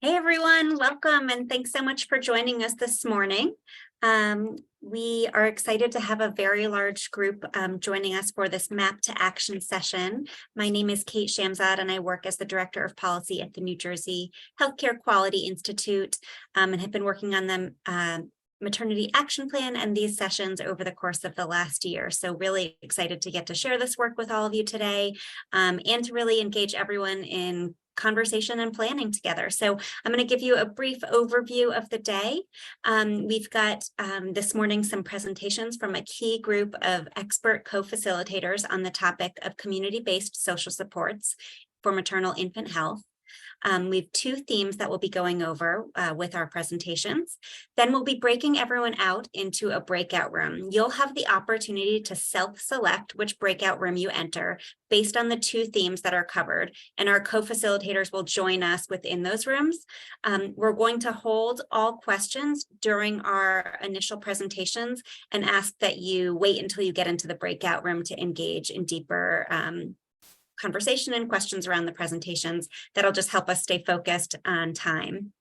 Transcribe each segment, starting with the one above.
Hey everyone, welcome and thanks so much for joining us this morning. We are excited to have a very large group joining us for this Map to Action session. My name is Kate Shamzad and I work as the Director of Policy at the New Jersey Healthcare Quality Institute and have been working on the Maternity Action Plan and these sessions over the course of the last year. So really excited to get to share this work with all of you today and to really engage everyone in conversation and planning together. So I'm going to give you a brief overview of the day. We've got this morning some presentations from a key group of expert co-facilitators on the topic of community-based social supports for maternal-infant health. We have two themes that we'll be going over with our presentations. Then we'll be breaking everyone out into a breakout room. You'll have the opportunity to self-select which breakout room you enter based on the two themes that are covered, and our co-facilitators will join us within those rooms. We're going to hold all questions during our initial presentations and ask that you wait until you get into the breakout room to engage in deeper conversation and questions around the presentations. That'll just help us stay focused on time.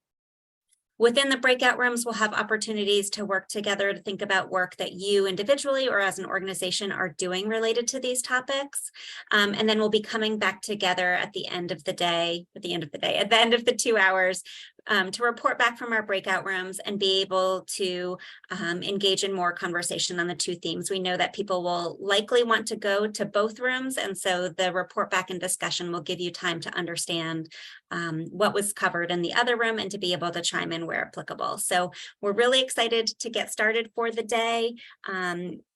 Within the breakout rooms, we'll have opportunities to work together to think about work that you individually or as an organization are doing related to these topics. And then we'll be coming back together at the end of the 2 hours to report back from our breakout rooms and be able to engage in more conversation on the two themes. We know that people will likely want to go to both rooms, and so the report back and discussion will give you time to understand what was covered in the other room and to be able to chime in where applicable. So we're really excited to get started for the day,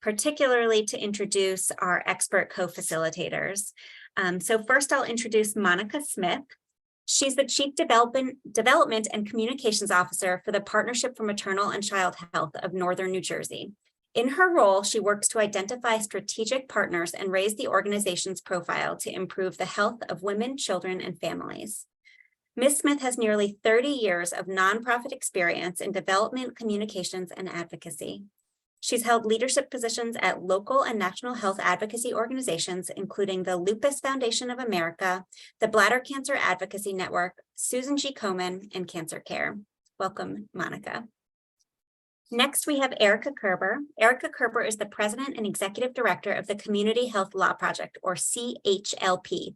particularly to introduce our expert co-facilitators. So first I'll introduce Monica Smith. She's the Chief Development and Communications Officer for the Partnership for Maternal and Child Health of Northern New Jersey. In her role, she works to identify strategic partners and raise the organization's profile to improve the health of women, children, and families. Ms. Smith has nearly 30 years of nonprofit experience in development, communications, and advocacy. She's held leadership positions at local and national health advocacy organizations, including the Lupus Foundation of America, the Bladder Cancer Advocacy Network, Susan G. Komen, and Cancer Care. Welcome, Monica. Next, we have Erica Kerber. Erica Kerber is the President and Executive Director of the Community Health Law Project, or CHLP.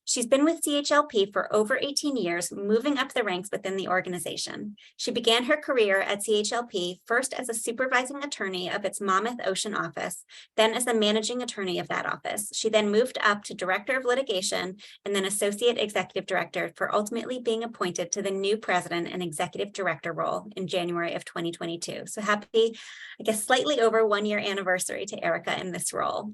She's been with CHLP for over 18 years, moving up the ranks within the organization. She began her career at CHLP first as a supervising attorney of its Monmouth Ocean office, then as the managing attorney of that office. She then moved up to Director of Litigation and then Associate Executive Director for ultimately being appointed to the new President and Executive Director role in January of 2022. So happy, slightly over 1 year anniversary to Erica in this role.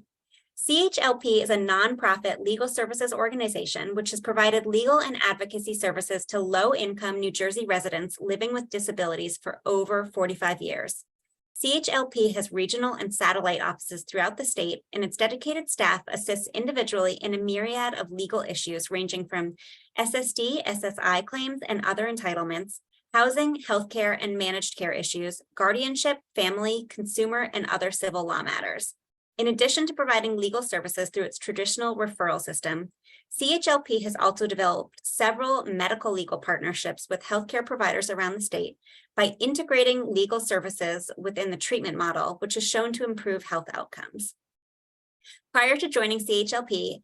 CHLP is a nonprofit legal services organization which has provided legal and advocacy services to low-income New Jersey residents living with disabilities for over 45 years. CHLP has regional and satellite offices throughout the state, and its dedicated staff assists individually in a myriad of legal issues ranging from SSD, SSI claims, and other entitlements, housing, healthcare, and managed care issues, guardianship, family, consumer, and other civil law matters. In addition to providing legal services through its traditional referral system, CHLP has also developed several medical legal partnerships with healthcare providers around the state by integrating legal services within the treatment model, which is shown to improve health outcomes. Prior to joining CHLP,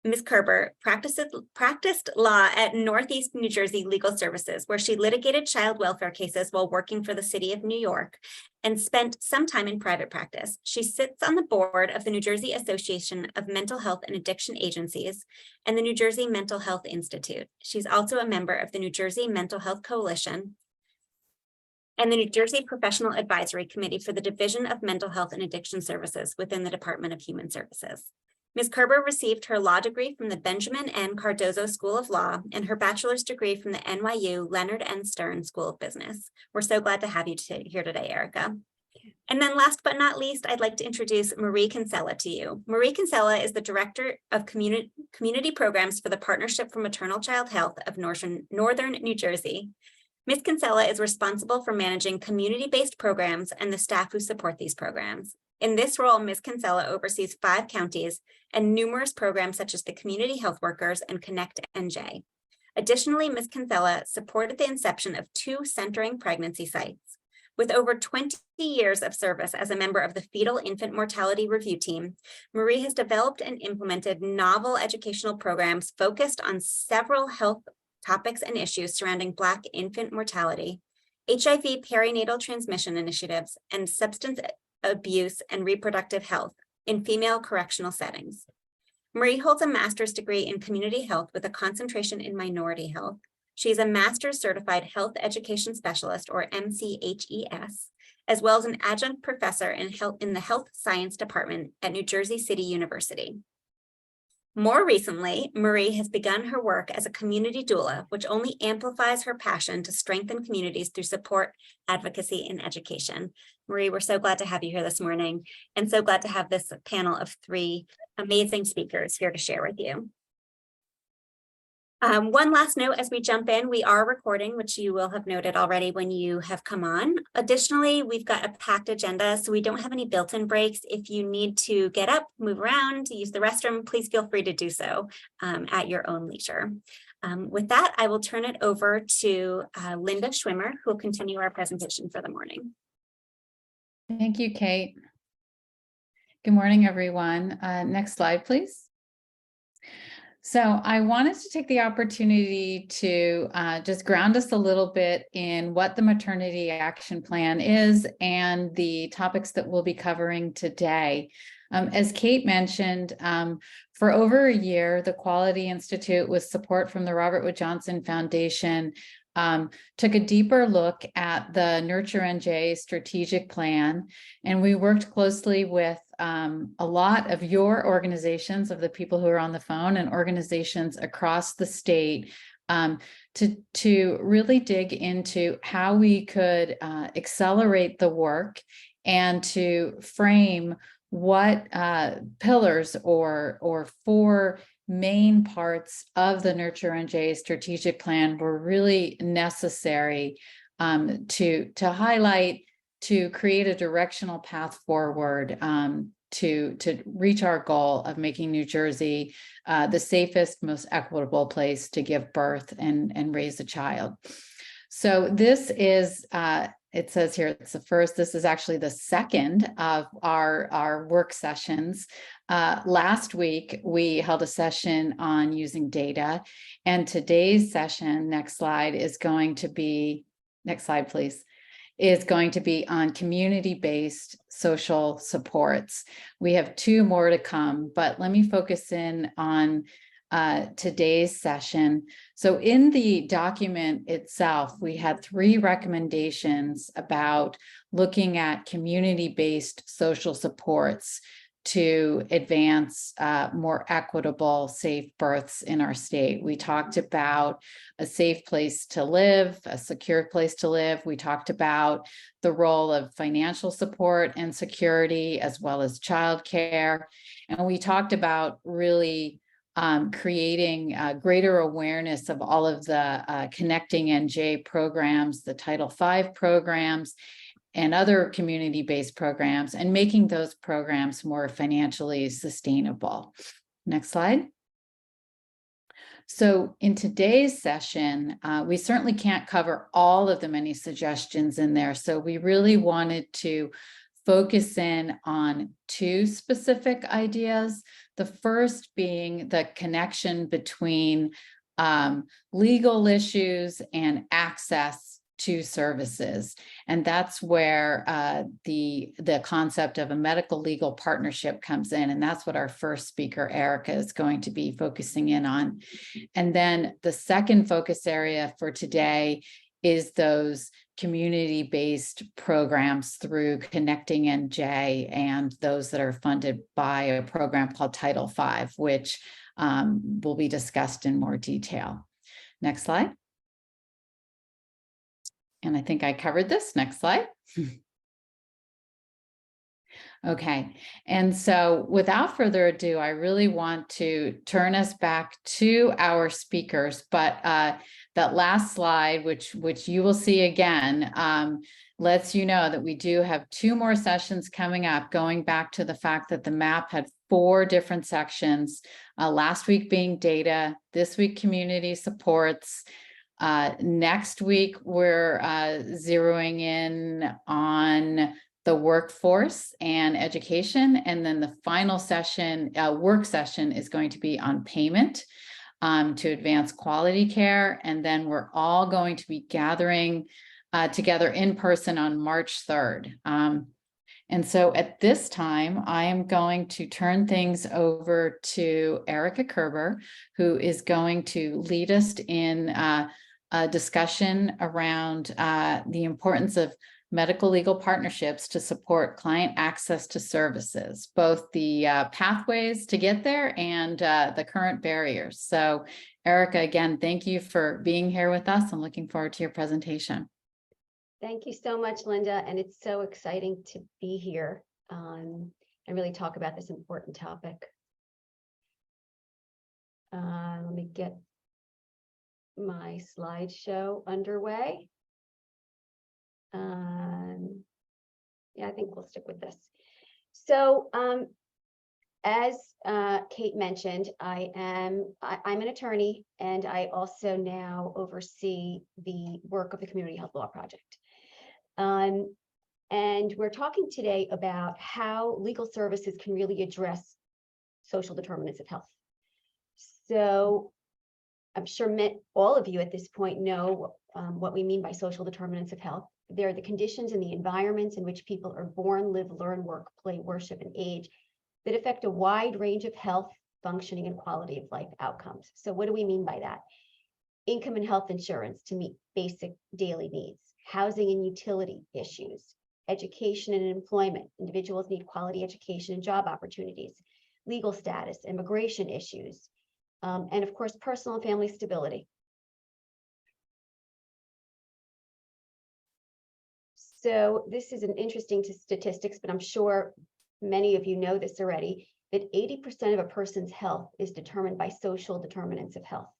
Ms. Kerber practiced law at Northeast New Jersey Legal Services, where she litigated child welfare cases while working for the city of New York and spent some time in private practice. She sits on the board of the New Jersey Association of Mental Health and Addiction Agencies and the New Jersey Mental Health Institute. She's also a member of the New Jersey Mental Health Coalition and the New Jersey Professional Advisory Committee for the Division of Mental Health and Addiction Services within the Department of Human Services. Ms. Kerber received her law degree from the Benjamin N. Cardozo School of Law and her bachelor's degree from the NYU Leonard N. Stern School of Business. We're so glad to have you here today, Erica. And then last but not least, I'd like to introduce Marie Kinsella to you. Marie Kinsella is the Director of Community Programs for the Partnership for Maternal Child Health of Northern New Jersey. Ms. Kinsella is responsible for managing community-based programs and the staff who support these programs. In this role, Ms. Kinsella oversees 5 counties and numerous programs such as the Community Health Workers and Connect NJ. Additionally, Ms. Canthella supported the inception of 2 centering pregnancy sites. With over 20 years of service as a member of the Fetal Infant Mortality Review Team, Marie has developed and implemented novel educational programs focused on several health topics and issues surrounding Black infant mortality, HIV perinatal transmission initiatives, and substance abuse and reproductive health in female correctional settings. Marie holds a master's degree in community health with a concentration in minority health. She is a master's certified health education specialist, or MCHES, as well as an adjunct professor in the health science department at New Jersey City University. More recently, Marie has begun her work as a community doula, which only amplifies her passion to strengthen communities through support, advocacy, and education. Marie, we're so glad to have you here this morning, and so glad to have this panel of 3 amazing speakers here to share with you. One last note as we jump in, we are recording, which you will have noted already when you have come on. Additionally, we've got a packed agenda, so we don't have any built-in breaks. If you need to get up, move around, use the restroom, please feel free to do so at your own leisure. With that, I will turn it over to Linda Schwimmer, who will continue our presentation for the morning. Thank you, Kate. Good morning, everyone. Next slide, please. So I wanted to take the opportunity to just ground us a little bit in what the Maternity Action Plan is and the topics that we'll be covering today. As Kate mentioned, for over a year, the Quality Institute, with support from the Robert Wood Johnson Foundation, took a deeper look at the Nurture NJ strategic plan, and we worked closely with a lot of your organizations, of the people who are on the phone, and organizations across the state to really dig into how we could accelerate the work and to frame what pillars or 4 main parts of the Nurture NJ strategic plan were really necessary to highlight, to create a directional path forward to reach our goal of making New Jersey the safest, most equitable place to give birth and raise a child. So this is, it says here, it's the first, this is actually the second of our work sessions. Last week, we held a session on using data, and today's session, next slide, is going to be, next slide, please, is going to be on community-based social supports. We have 2 more to come, but let me focus in on today's session. So in the document itself, we had 3 recommendations about looking at community-based social supports to advance more equitable, safe births in our state. We talked about a safe place to live, a secure place to live. We talked about the role of financial support and security, as well as childcare. And we talked about really creating greater awareness of all of the Connecting NJ programs, the Title V programs, and other community-based programs, and making those programs more financially sustainable. Next slide. So in today's session, we certainly can't cover all of the many suggestions in there. So we really wanted to focus in on 2 specific ideas. The first being the connection between legal issues and access to services. And that's where the concept of a medical legal partnership comes in. And that's what our first speaker, Erica, is going to be focusing in on. And then the second focus area for today is those community-based programs through Connecting NJ and those that are funded by a program called Title V, which will be discussed in more detail. Next slide. And I think I covered this. Next slide. Okay, and so without further ado, I really want to turn us back to our speakers, but that last slide, which you will see again, lets you know that we do have 2 more sessions coming up, going back to the fact that the map had 4 different sections, last week being data, this week community supports. Next week, we're zeroing in on the workforce and education. And then the final session, work session, is going to be on payment to advance quality care. And then we're all going to be gathering together in person on March 3rd. And so at this time, I am going to turn things over to Erica Kerber, who is going to lead us in a discussion around the importance of medical legal partnerships to support client access to services, both the pathways to get there and the current barriers. So Erica, again, thank you for being here with us. I'm looking forward to your presentation. Thank you so much, Linda. And it's so exciting to be here and really talk about this important topic. Let me get my slideshow underway. Yeah, I think we'll stick with this. So as Kate mentioned, I'm an attorney, and I also now oversee the work of the Community Health Law Project. And we're talking today about how legal services can really address social determinants of health. So I'm sure all of you at this point know what we mean by social determinants of health. They're the conditions and the environments in which people are born, live, learn, work, play, worship, and age that affect a wide range of health, functioning, and quality of life outcomes. So what do we mean by that? Income and health insurance to meet basic daily needs, housing and utility issues, education and employment. Individuals need quality education and job opportunities, legal status, immigration issues, and of course, personal and family stability. So this is an interesting statistics, but I'm sure many of you know this already, that 80% of a person's health is determined by social determinants of health,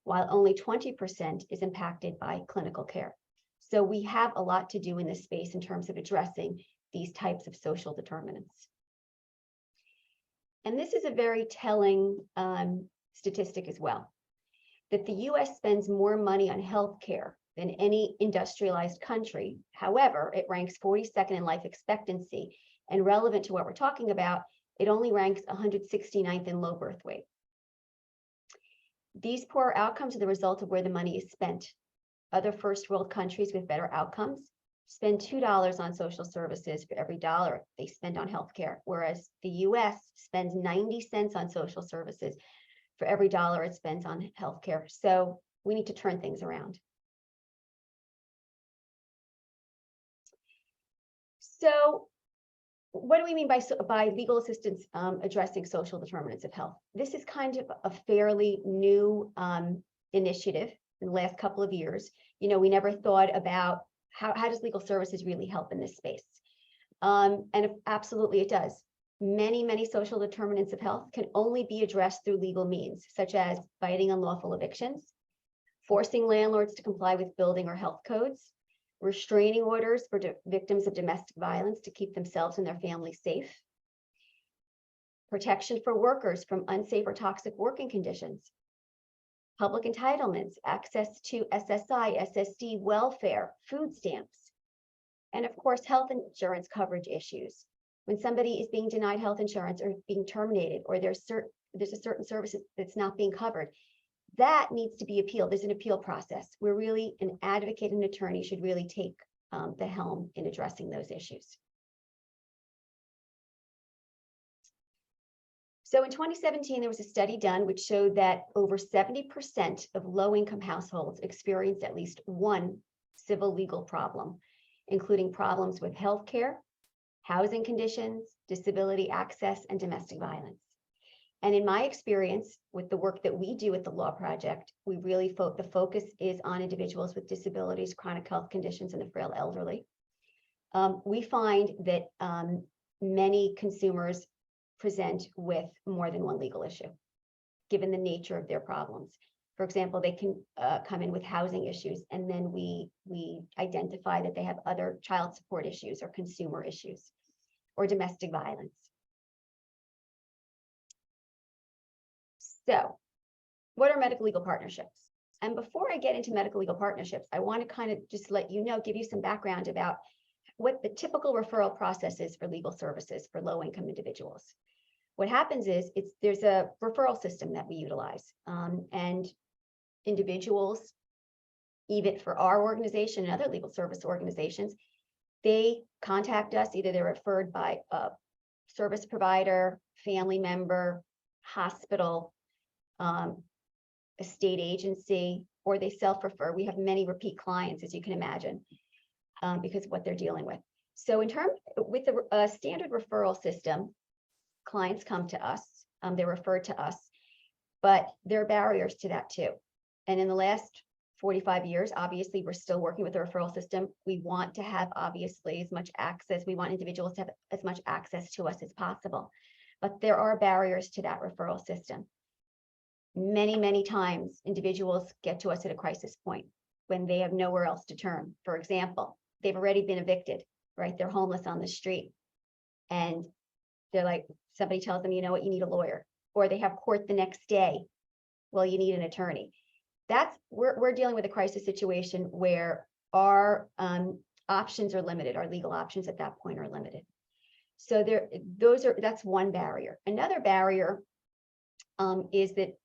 while only 20% is impacted by clinical care. So we have a lot to do in this space in terms of addressing these types of social determinants. And this is a very telling statistic as well, that the US spends more money on healthcare than any industrialized country. However, it ranks 42nd in life expectancy, and relevant to what we're talking about, it only ranks 169th in low birth weight. These poor outcomes are the result of where the money is spent. Other first world countries with better outcomes spend $2 on social services for every $1 they spend on healthcare, whereas the US spends 90 cents on social services for every $1 it spends on healthcare. So we need to turn things around. So what do we mean by legal assistance addressing social determinants of health? This is kind of a fairly new initiative in the last couple of years. You know, we never thought about how does legal services really help in this space? And absolutely it does. Many social determinants of health can only be addressed through legal means, such as fighting unlawful evictions, forcing landlords to comply with building or health codes, restraining orders for victims of domestic violence to keep themselves and their families safe, protection for workers from unsafe or toxic working conditions, public entitlements, access to SSI, SSD, welfare, food stamps, and of course, health insurance coverage issues. When somebody is being denied health insurance or being terminated, or there's a certain service that's not being covered, that needs to be appealed. There's an appeal process where really an advocate and attorney should really take the helm in addressing those issues. So in 2017, there was a study done which showed that over 70% of low-income households experienced at least one civil legal problem, including problems with healthcare, housing conditions, disability access, and domestic violence. And in my experience with the work that we do at the Law Project, we really the focus is on individuals with disabilities, chronic health conditions, and the frail elderly. We find that many consumers present with more than one legal issue, given the nature of their problems. For example, they can come in with housing issues, and then we identify that they have other child support issues or consumer issues or domestic violence. So what are medical legal partnerships? And before I get into medical legal partnerships, I want to kind of just let you know, give you some background about what the typical referral process is for legal services for low-income individuals. What happens is there's a referral system that we utilize, and individuals, even for our organization and other legal service organizations, they contact us. Either they're referred by a service provider, family member, hospital, a state agency, or they self-refer. We have many repeat clients, as you can imagine, because of what they're dealing with. So with the standard referral system, clients come to us, they're referred to us, but there are barriers to that too. And in the last 45 years, obviously, we're still working with the referral system. We want to have, obviously, as much access. We want individuals to have as much access to us as possible. But there are barriers to that referral system. Many, many times, individuals get to us at a crisis point when they have nowhere else to turn. For example, they've already been evicted, right? They're homeless on the street. And they're like, somebody tells them, you know what, you need a lawyer. Or they have court the next day. Well, you need an attorney. We're dealing with a crisis situation where our options are limited. Our legal options at that point are limited. So that's one barrier. Another barrier is that,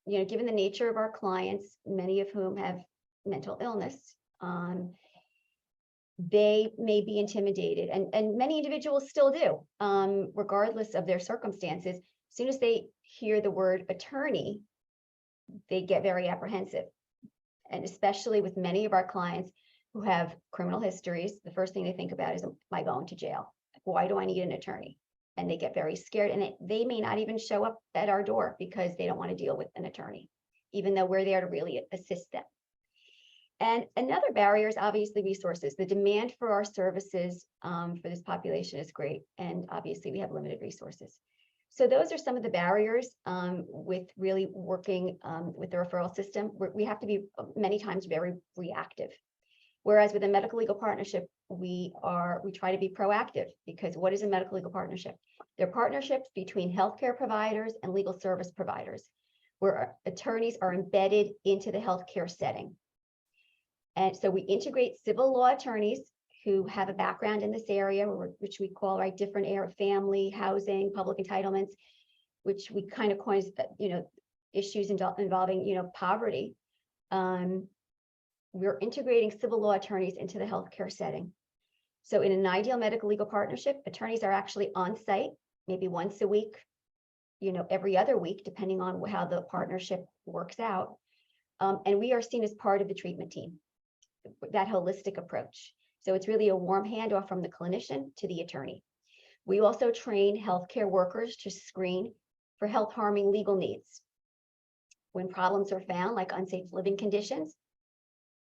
you know, given the nature of our clients, many of whom have mental illness, they may be intimidated, and many individuals still do, regardless of their circumstances. As soon as they hear the word attorney, they get very apprehensive. And especially with many of our clients who have criminal histories, the first thing they think about is, am I going to jail? Why do I need an attorney? And they get very scared, and they may not even show up at our door because they don't want to deal with an attorney, even though we're there to really assist them. And another barrier is obviously resources. The demand for our services for this population is great, and obviously we have limited resources. So those are some of the barriers with really working with the referral system. We have to be many times very reactive. Whereas with a medical legal partnership, we try to be proactive, because what is a medical legal partnership? They're partnerships between healthcare providers and legal service providers, where attorneys are embedded into the healthcare setting. And so we integrate civil law attorneys who have a background in this area, which we call, right, different area, family, housing, public entitlements, which we kind of coin, you know, issues involving, you know, poverty. We're integrating civil law attorneys into the healthcare setting. So in an ideal medical legal partnership, attorneys are actually on site, maybe once a week, you know, every other week, depending on how the partnership works out. And we are seen as part of the treatment team, that holistic approach. So it's really a warm handoff from the clinician to the attorney. We also train healthcare workers to screen for health harming legal needs. When problems are found, like unsafe living conditions,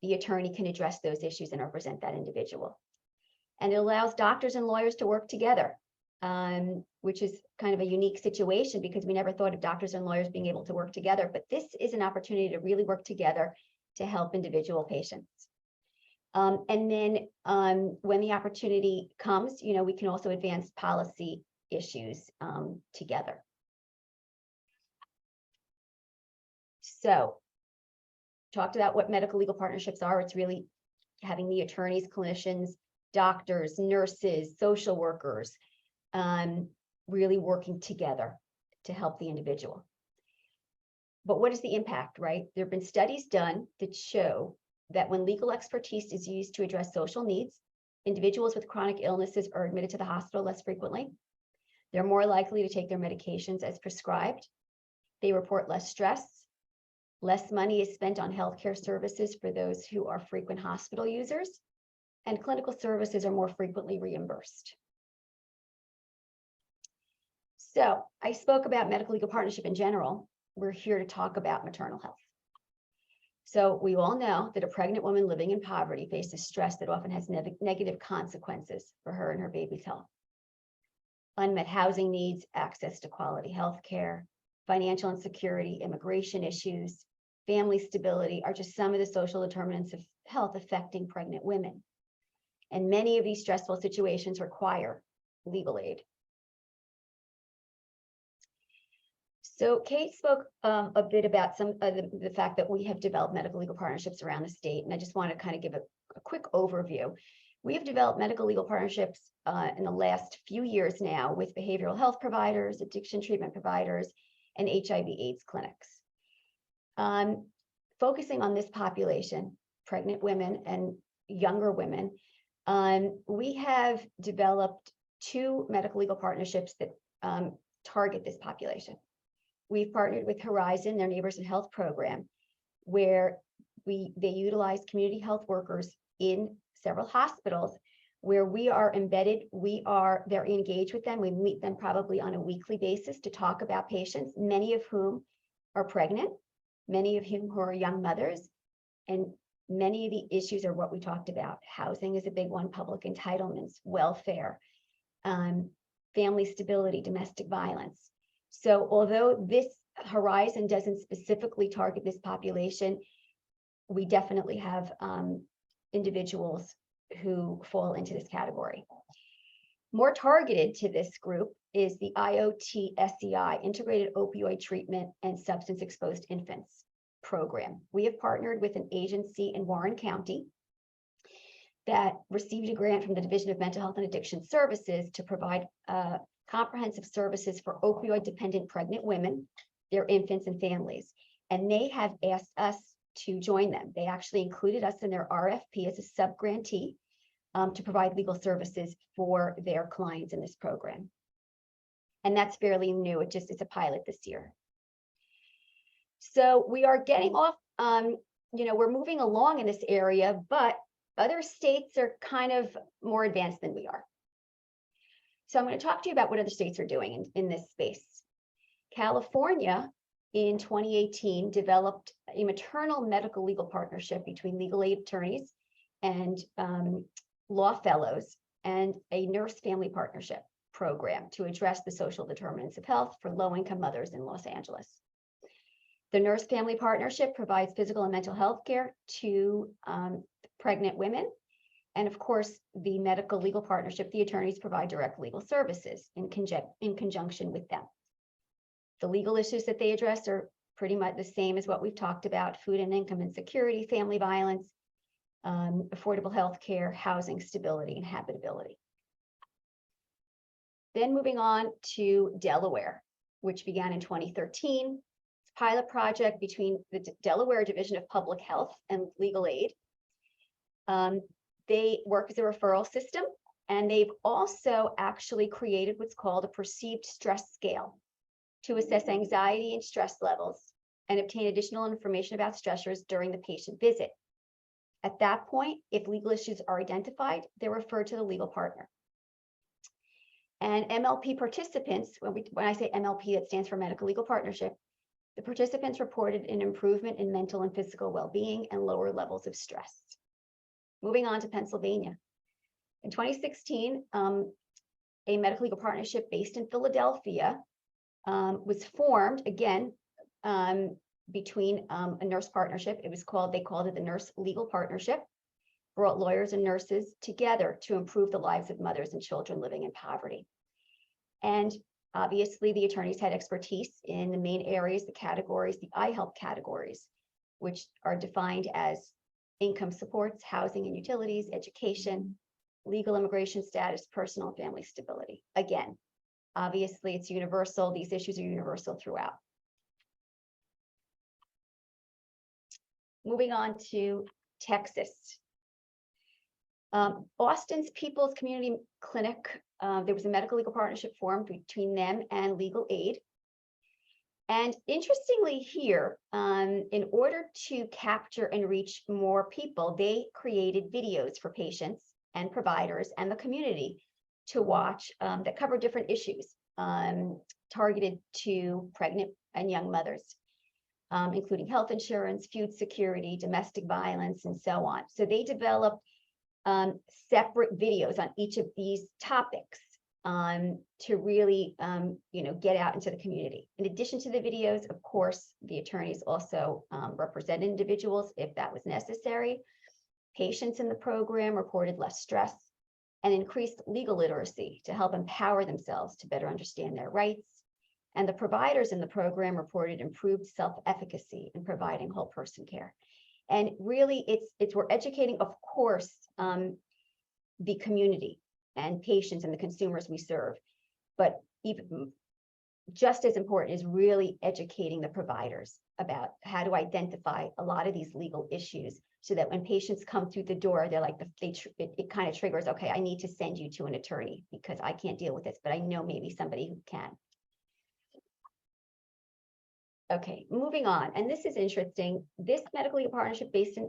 the attorney can address those issues and represent that individual. And it allows doctors and lawyers to work together, which is kind of a unique situation, because we never thought of doctors and lawyers being able to work together. But this is an opportunity to really work together to help individual patients. And then when the opportunity comes, you know, we can also advance policy issues together. So, talked about what medical legal partnerships are. It's really having the attorneys, clinicians, doctors, nurses, social workers, really working together to help the individual. But what is the impact, right? There have been studies done that show that when legal expertise is used to address social needs, individuals with chronic illnesses are admitted to the hospital less frequently. They're more likely to take their medications as prescribed. They report less stress. Less money is spent on healthcare services for those who are frequent hospital users, and clinical services are more frequently reimbursed. So I spoke about medical legal partnership in general. We're here to talk about maternal health. So we all know that a pregnant woman living in poverty faces stress that often has negative consequences for her and her baby's health. unmet housing needs, access to quality health care, financial insecurity, immigration issues, family stability are just some of the social determinants of health affecting pregnant women. And many of these stressful situations require legal aid. So Kate spoke a bit about some of the fact that we have developed medical legal partnerships around the state. And I just want to kind of give a quick overview. We have developed medical legal partnerships in the last few years now with behavioral health providers, addiction treatment providers, and HIV/AIDS clinics. Focusing on this population, pregnant women and younger women, we have developed 2 medical legal partnerships that target this population. We've partnered with Horizon, their Neighbors in Health program, where they utilize community health workers in several hospitals where we are embedded. They're engaged with them. We meet them probably on a weekly basis to talk about patients, many of whom are pregnant, many of whom who are young mothers, and many of the issues are what we talked about. Housing is a big one, public entitlements, welfare, family stability, domestic violence. So although this Horizon doesn't specifically target this population, we definitely have individuals who fall into this category. More targeted to this group is the IOT-SEI, Integrated Opioid Treatment and Substance Exposed Infants program. We have partnered with an agency in Warren County that received a grant from the Division of Mental Health and Addiction Services to provide comprehensive services for opioid-dependent pregnant women, their infants, and families. And they have asked us to join them. They actually included us in their RFP as a sub-grantee to provide legal services for their clients in this program. And that's fairly new. It's a pilot this year. So we are getting off, we're moving along in this area, but other states are kind of more advanced than we are. So I'm going to talk to you about what other states are doing in this space. California in 2018 developed a maternal medical legal partnership between legal aid attorneys and law fellows and a nurse family partnership program to address the social determinants of health for low-income mothers in Los Angeles. The nurse family partnership provides physical and mental health care to pregnant women. And of course, the medical legal partnership, the attorneys provide direct legal services in conjunction with them. The legal issues that they address are pretty much the same as what we've talked about: food and income insecurity, family violence, affordable health care, housing stability, and habitability. Then moving on to Delaware, which began in 2013. It's a pilot project between the Delaware Division of Public Health and Legal Aid. They work as a referral system, and they've also actually created what's called a perceived stress scale to assess anxiety and stress levels and obtain additional information about stressors during the patient visit. At that point, if legal issues are identified, they're referred to the legal partner. And MLP participants, when I say MLP, that stands for Medical Legal Partnership, the participants reported an improvement in mental and physical well-being and lower levels of stress. Moving on to Pennsylvania. In 2016, a medical legal partnership based in Philadelphia was formed again between a nurse partnership. They called it the Nurse Legal Partnership, brought lawyers and nurses together to improve the lives of mothers and children living in poverty. And obviously the attorneys had expertise in the main areas, the categories, the I-HELP categories, which are defined as income supports, housing and utilities, education, legal immigration status, personal and family stability. Again, obviously it's universal. These issues are universal throughout. Moving on to Texas. Austin's People's Community Clinic, there was a medical legal partnership formed between them and Legal Aid. And interestingly here, in order to capture and reach more people, they created videos for patients and providers and the community to watch that cover different issues targeted to pregnant and young mothers, including health insurance, food security, domestic violence, and so on. So they developed separate videos on each of these topics to really, get out into the community. In addition to the videos, of course, the attorneys also represent individuals if that was necessary. Patients in the program reported less stress and increased legal literacy to help empower themselves to better understand their rights. And the providers in the program reported improved self-efficacy in providing whole person care. And really, we're educating, of course, the community and patients and the consumers we serve. But even just as important is really educating the providers about how to identify a lot of these legal issues, so that when patients come through the door, they're like, it kind of triggers, okay, I need to send you to an attorney because I can't deal with this, but I know maybe somebody who can. Okay, moving on. And this is interesting. This medical legal partnership based in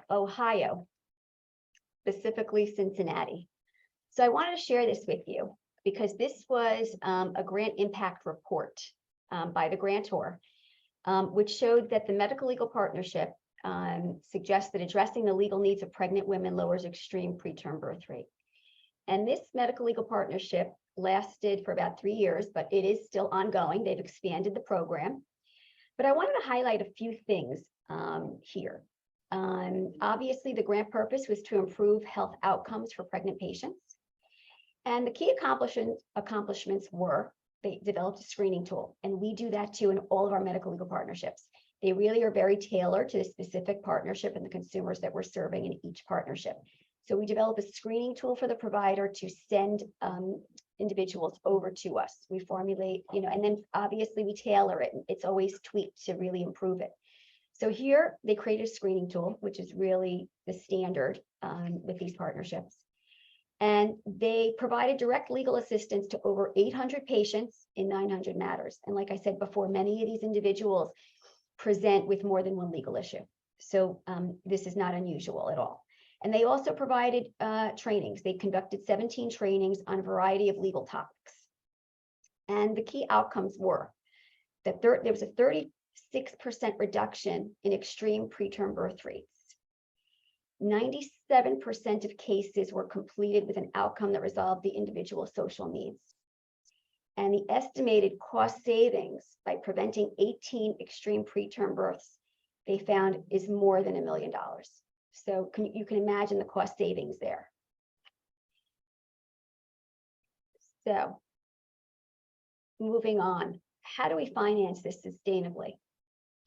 Ohio, specifically Cincinnati. So I wanted to share this with you because this was a grant impact report by the grantor, which showed that the medical legal partnership suggests that addressing the legal needs of pregnant women lowers extreme preterm birth rate. And this medical legal partnership lasted for about 3 years, but it is still ongoing. They've expanded the program. But I wanted to highlight a few things here. Obviously, the grant purpose was to improve health outcomes for pregnant patients. And the key accomplishments were they developed a screening tool. And we do that too in all of our medical legal partnerships. They really are very tailored to the specific partnership and the consumers that we're serving in each partnership. So we develop a screening tool for the provider to send individuals over to us. We formulate, and then obviously we tailor it. It's always tweaked to really improve it. So here they created a screening tool, which is really the standard with these partnerships. And they provided direct legal assistance to over 800 patients in 900 matters. And like I said before, many of these individuals present with more than one legal issue. So this is not unusual at all. And they also provided trainings. They conducted 17 trainings on a variety of legal topics. And the key outcomes were that there was a 36% reduction in extreme preterm birth rates. 97% of cases were completed with an outcome that resolved the individual's social needs. And the estimated cost savings by preventing 18 extreme preterm births, they found is more than $1 million. So you can imagine the cost savings there. So moving on, how do we finance this sustainably?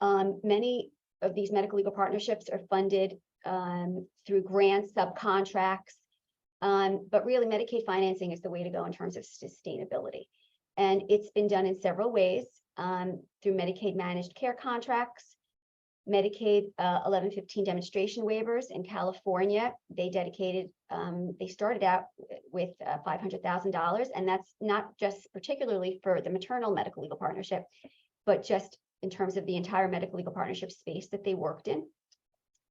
Many of these medical legal partnerships are funded through grants, subcontracts, but really Medicaid financing is the way to go in terms of sustainability. And it's been done in several ways through Medicaid managed care contracts, Medicaid 1115 demonstration waivers in California. They started out with $500,000, and that's not just particularly for the maternal medical legal partnership, but just in terms of the entire medical legal partnership space that they worked in.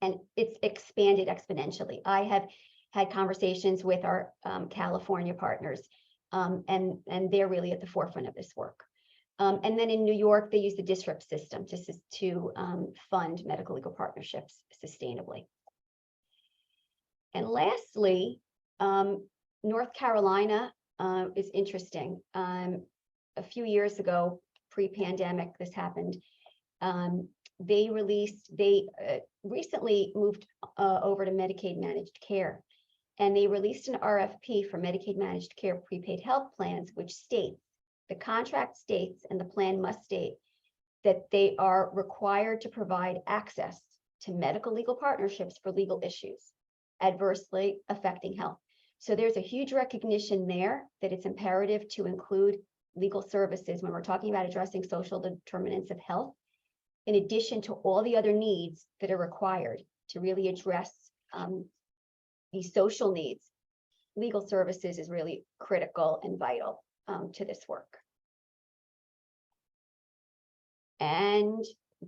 And it's expanded exponentially. I have had conversations with our California partners, and they're really at the forefront of this work. And then in New York, they use the district system to fund medical legal partnerships sustainably. And lastly, North Carolina is interesting. A few years ago, pre-pandemic, this happened. They recently moved over to Medicaid managed care, and they released an RFP for Medicaid managed care prepaid health plans, which states, the contract states and the plan must state that they are required to provide access to medical legal partnerships for legal issues adversely affecting health. So there's a huge recognition there that it's imperative to include legal services when we're talking about addressing social determinants of health, in addition to all the other needs that are required to really address these social needs. Legal services is really critical and vital to this work. And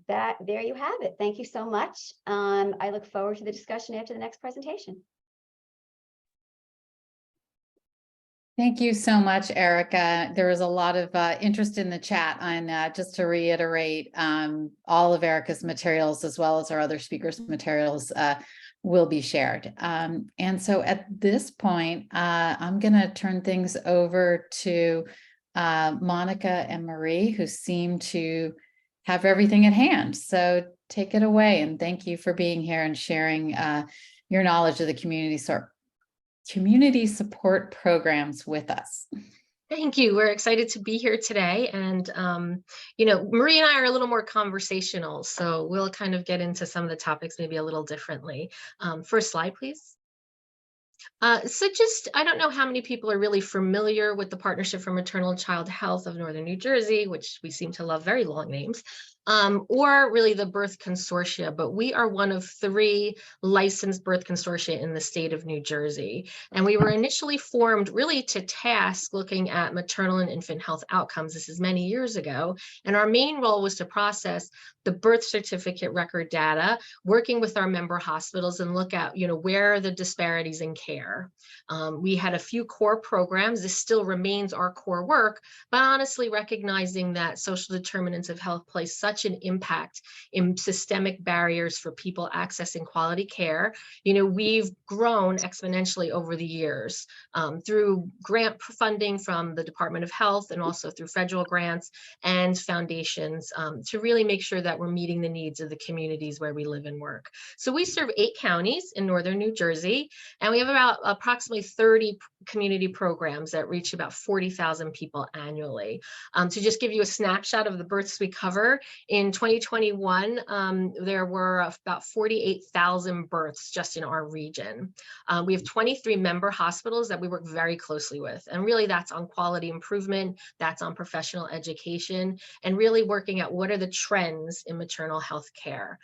there you have it. Thank you so much. I look forward to the discussion after the next presentation. Thank you so much, Erica. There was a lot of interest in the chat on just to reiterate all of Erica's materials, as well as our other speakers' materials, will be shared. And so at this point, I'm going to turn things over to Monica and Marie, who seem to have everything at hand. So take it away, and thank you for being here and sharing your knowledge of the community support programs with us. Thank you. We're excited to be here today. And, Marie and I are a little more conversational, so we'll kind of get into some of the topics maybe a little differently. First slide, please. I don't know how many people are really familiar with the Partnership for Maternal and Child Health of Northern New Jersey, which we seem to love very long names, or really the birth consortia, but we are one of 3 licensed birth consortia in the state of New Jersey. And we were initially formed really to task looking at maternal and infant health outcomes. This is many years ago. And our main role was to process the birth certificate record data, working with our member hospitals and look at, where are the disparities in care. We had a few core programs. This still remains our core work, but honestly recognizing that social determinants of health play such an impact in systemic barriers for people accessing quality care. We've grown exponentially over the years through grant funding from the Department of Health and also through federal grants and foundations to really make sure that we're meeting the needs of the communities where we live and work. So we serve 8 counties in northern New Jersey, and we have about approximately 30 community programs that reach about 40,000 people annually. To just give you a snapshot of the births we cover, in 2021, there were about 48,000 births just in our region. We have 23 member hospitals that we work very closely with, and really that's on quality improvement, that's on professional education, and really working at what are the trends in maternal health care.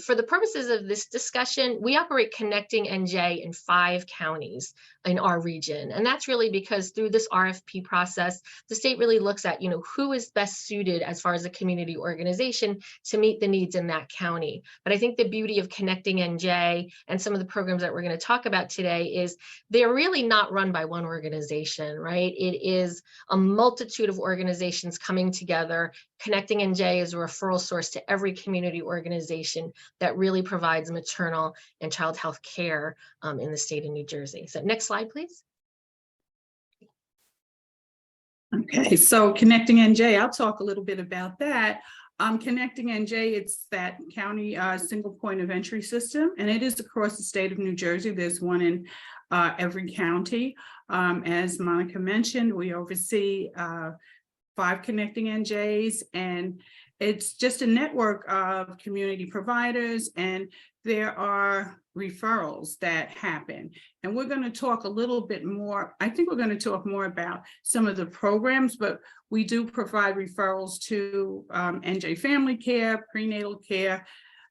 For the purposes of this discussion, we operate Connecting NJ in 5 counties in our region. And that's really because through this RFP process, the state really looks at, who is best suited as far as a community organization to meet the needs in that county. But I think the beauty of Connecting NJ and some of the programs that we're going to talk about today is they're really not run by one organization, right? It is a multitude of organizations coming together. Connecting NJ is a referral source to every community organization that really provides maternal and child health care in the state of New Jersey. So next slide, please. Okay, so Connecting NJ, I'll talk a little bit about that. Connecting NJ, it's that county single point of entry system, and it is across the state of New Jersey. There's one in every county. As Monica mentioned, we oversee 5 Connecting NJs, and it's just a network of community providers, and there are referrals that happen. And we're going to talk a little bit more. I think we're going to talk more about some of the programs, but we do provide referrals to NJ Family Care, prenatal care,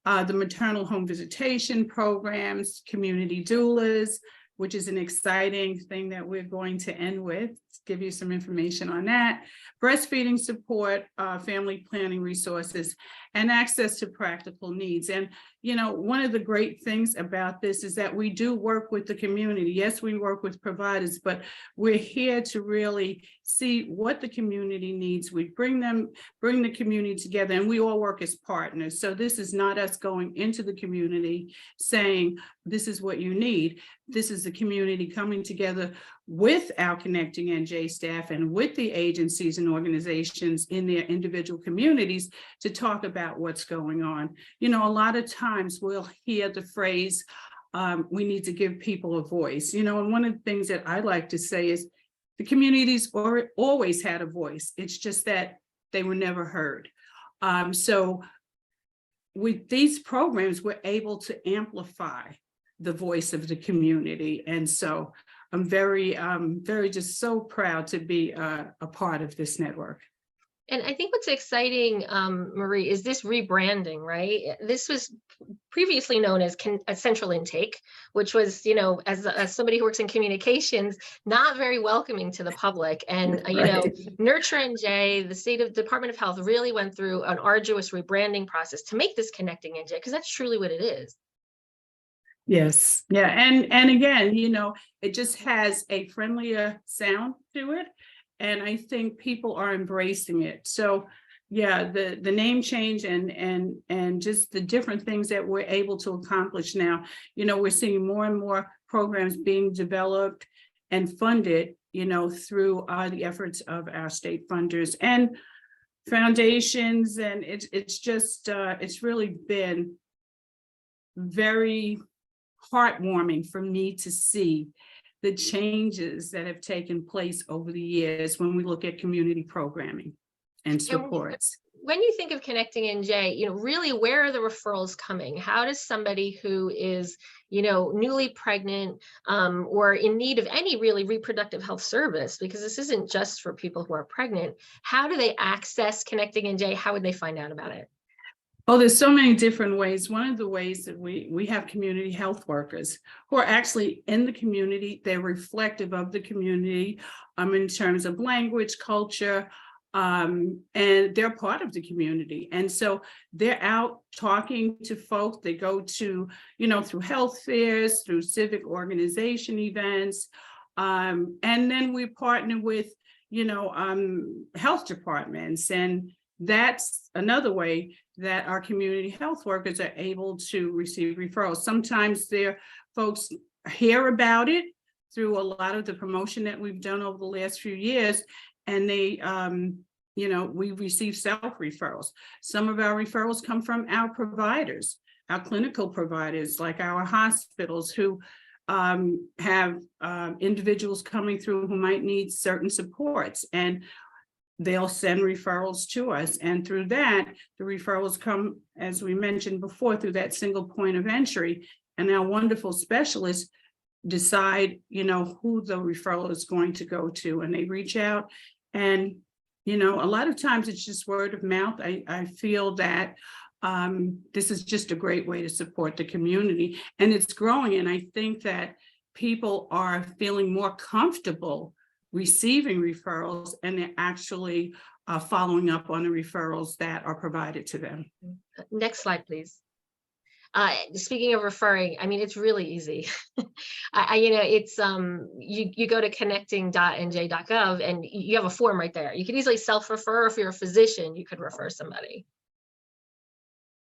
the maternal home visitation programs, community doulas, which is an exciting thing that we're going to end with, give you some information on that, breastfeeding support, family planning resources, and access to practical needs. And, one of the great things about this is that we do work with the community. Yes, we work with providers, but we're here to really see what the community needs. We bring the community together, and we all work as partners. So this is not us going into the community saying, this is what you need. This is the community coming together with our Connecting NJ staff and with the agencies and organizations in their individual communities to talk about what's going on. A lot of times we'll hear the phrase, we need to give people a voice. And one of the things that I like to say is the communities always had a voice. It's just that they were never heard. So with these programs, we're able to amplify the voice of the community. And so I'm very just so proud to be a part of this network. And I think what's exciting, Marie, is this rebranding, right? This was previously known as central intake, which was, as somebody who works in communications, not very welcoming to the public. And, Nurture NJ, the state of Department of Health really went through an arduous rebranding process to make this Connecting NJ, because that's truly what it is. Yes. Yeah. And again, it just has a friendlier sound to it. And I think people are embracing it. So, yeah, the name change and just the different things that we're able to accomplish now. You know, we're seeing more and more programs being developed and funded, you know, through the efforts of our state funders and foundations. And it's just it's really been very heartwarming for me to see the changes that have taken place over the years when we look at community programming and supports. When you think of Connecting NJ, you know, really, where are the referrals coming? How does somebody who is, you know, newly pregnant or in need of any really reproductive health service, because this isn't just for people who are pregnant, how do they access Connecting NJ? How would they find out about it? Oh, there's so many different ways. One of the ways that we have community health workers who are actually in the community. They're reflective of the community in terms of language, culture, and they're part of the community. And so they're out talking to folks. They go to, you know, through health fairs, through civic organization events. And then we partner with, you know, health departments. And that's another way that our community health workers are able to receive referrals. Sometimes their folks hear about it through a lot of the promotion that we've done over the last few years, and they, you know, we receive self-referrals. Some of our referrals come from our providers, our clinical providers, like our hospitals, who have individuals coming through who might need certain supports, and they'll send referrals to us. And through that, the referrals come, as we mentioned before, through that single point of entry. And our wonderful specialists decide, you know, who the referral is going to go to. And they reach out. And, you know, a lot of times it's just word of mouth. I feel that this is just a great way to support the community. And it's growing. And I think that people are feeling more comfortable receiving referrals, and they're actually following up on the referrals that are provided to them. Next slide, please. Speaking of referring, I mean, it's really easy. You know, it's you go to connecting.nj.gov and you have a form right there. You can easily self-refer. If you're a physician, you could refer somebody.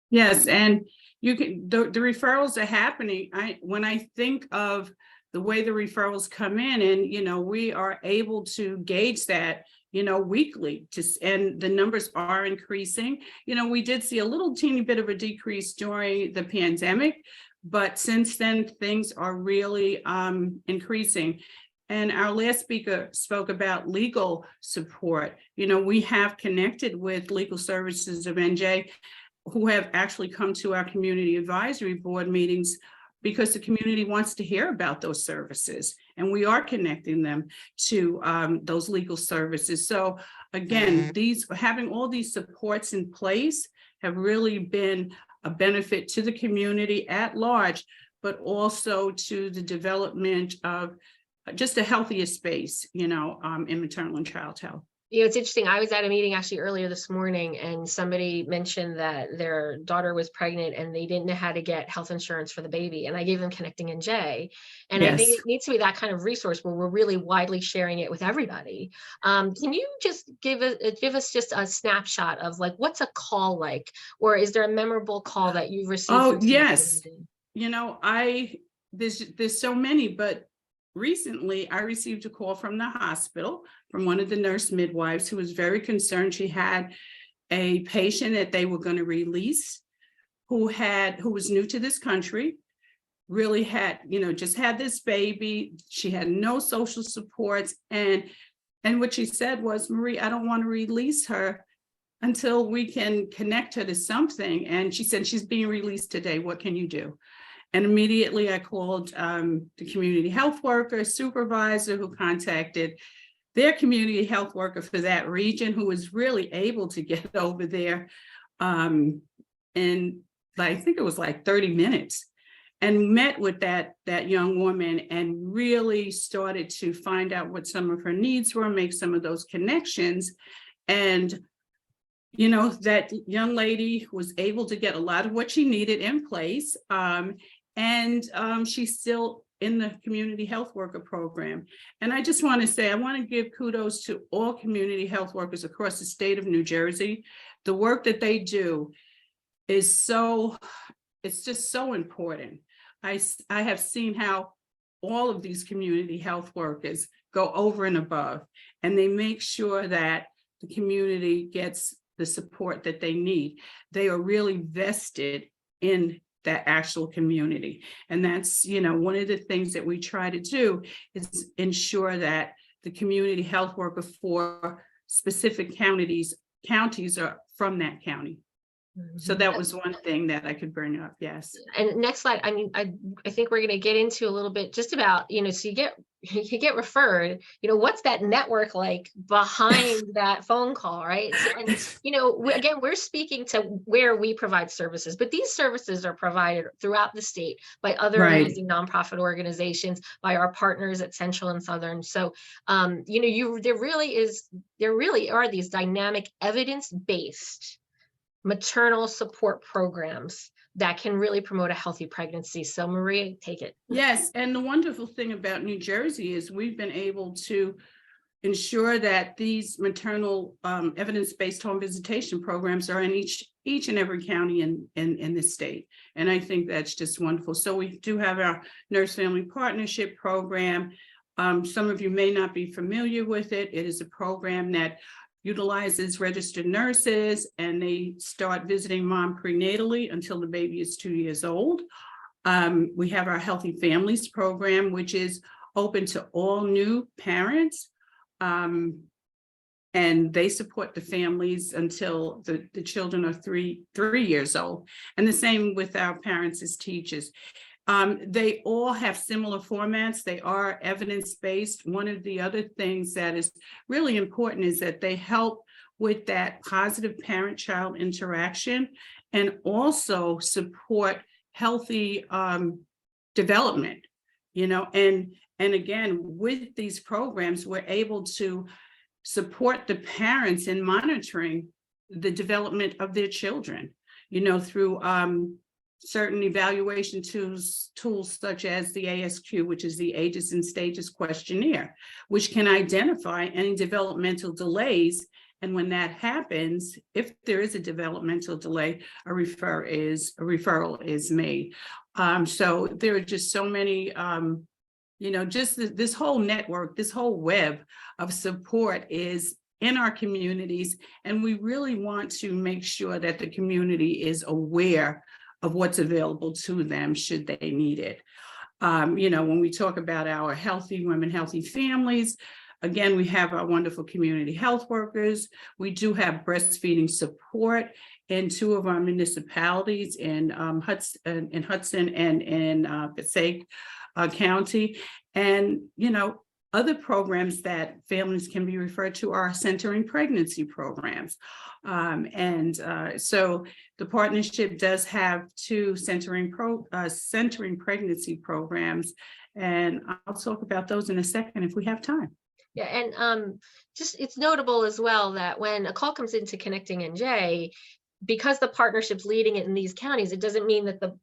Yes, and you can, the referrals are happening. When I think of the way the referrals come in, and, you know, we are able to gauge that, you know, weekly, and the numbers are increasing. You know, we did see a little teeny bit of a decrease during the pandemic, but since then things are really increasing. And our last speaker spoke about legal support. You know, we have connected with Legal Services of NJ, who have actually come to our community advisory board meetings because the community wants to hear about those services, and we are connecting them to those legal services. So again, having all these supports in place have really been a benefit to the community at large, but also to the development of just a healthier space, you know, in maternal and child health. You know, it's interesting. I was at a meeting actually earlier this morning, and somebody mentioned that their daughter was pregnant and they didn't know how to get health insurance for the baby. And I gave them Connecting NJ. And Yes. I think it needs to be that kind of resource where we're really widely sharing it with everybody. Can you just give us just a snapshot of, like, what's a call like, or is there a memorable call that you've received? Oh, yes. You know, there's so many, but recently I received a call from the hospital from one of the nurse midwives who was very concerned. She had a patient that they were going to release who was new to this country, really had, you know, just had this baby. She had no social supports. And what she said was, Marie, I don't want to release her until we can connect her to something. And she said, she's being released today. What can you do? And immediately I called the community health worker supervisor, who contacted their community health worker for that region, who was really able to get over there. And I think it was like 30 minutes, and met with that young woman and really started to find out what some of her needs were, make some of those connections. And, you know, that young lady was able to get a lot of what she needed in place. And she's still in the community health worker program. And I just want to say, I want to give kudos to all community health workers across the state of New Jersey, the work that they do is it's just so important. I have seen how all of these community health workers go over and above, and they make sure that the community gets the support that they need. They are really vested in that actual community. And that's, one of the things that we try to do is ensure that the community health worker for specific counties are from that county. So that was one thing that I could bring up. Yes. And next slide, I mean, I think we're going to get into a little bit just about, so you get referred, what's that network like behind that phone call, right? And, again, we're speaking to where we provide services, but these services are provided throughout the state by other amazing nonprofit organizations, by our partners at Central and Southern. So, there really are these dynamic evidence-based maternal support programs that can really promote a healthy pregnancy. So Maria, take it. Yes, and the wonderful thing about New Jersey is we've been able to ensure that these maternal evidence-based home visitation programs are in each and every county in the state. And I think that's just wonderful. So we do have our Nurse Family Partnership Program. Some of you may not be familiar with it. It is a program that utilizes registered nurses, and they start visiting mom prenatally until the baby is 2 years old. We have our Healthy Families program, which is open to all new parents. And they support the families until the children are three years old. And the same with our parents as teachers. They all have similar formats. They are evidence-based. One of the other things that is really important is that they help with that positive parent-child interaction and also support healthy development, and again, with these programs, we're able to support the parents in monitoring the development of their children, through certain evaluation tools such as the ASQ, which is the Ages and Stages Questionnaire, which can identify any developmental delays. And when that happens, if there is a developmental delay, a referral is made. So there are just so many, just this whole network, this whole web of support is in our communities. And we really want to make sure that the community is aware of what's available to them should they need it. When we talk about our Healthy Women, Healthy Families, again, we have our wonderful community health workers. We do have breastfeeding support in 2 of our municipalities in Hudson and in Passaic County. And, other programs that families can be referred to are centering pregnancy programs. So the partnership does have 2 centering pregnancy programs, and I'll talk about those in a second if we have time. Yeah, and just it's notable as well that when a call comes into Connecting NJ, because the partnership's leading it in these counties, it doesn't mean that the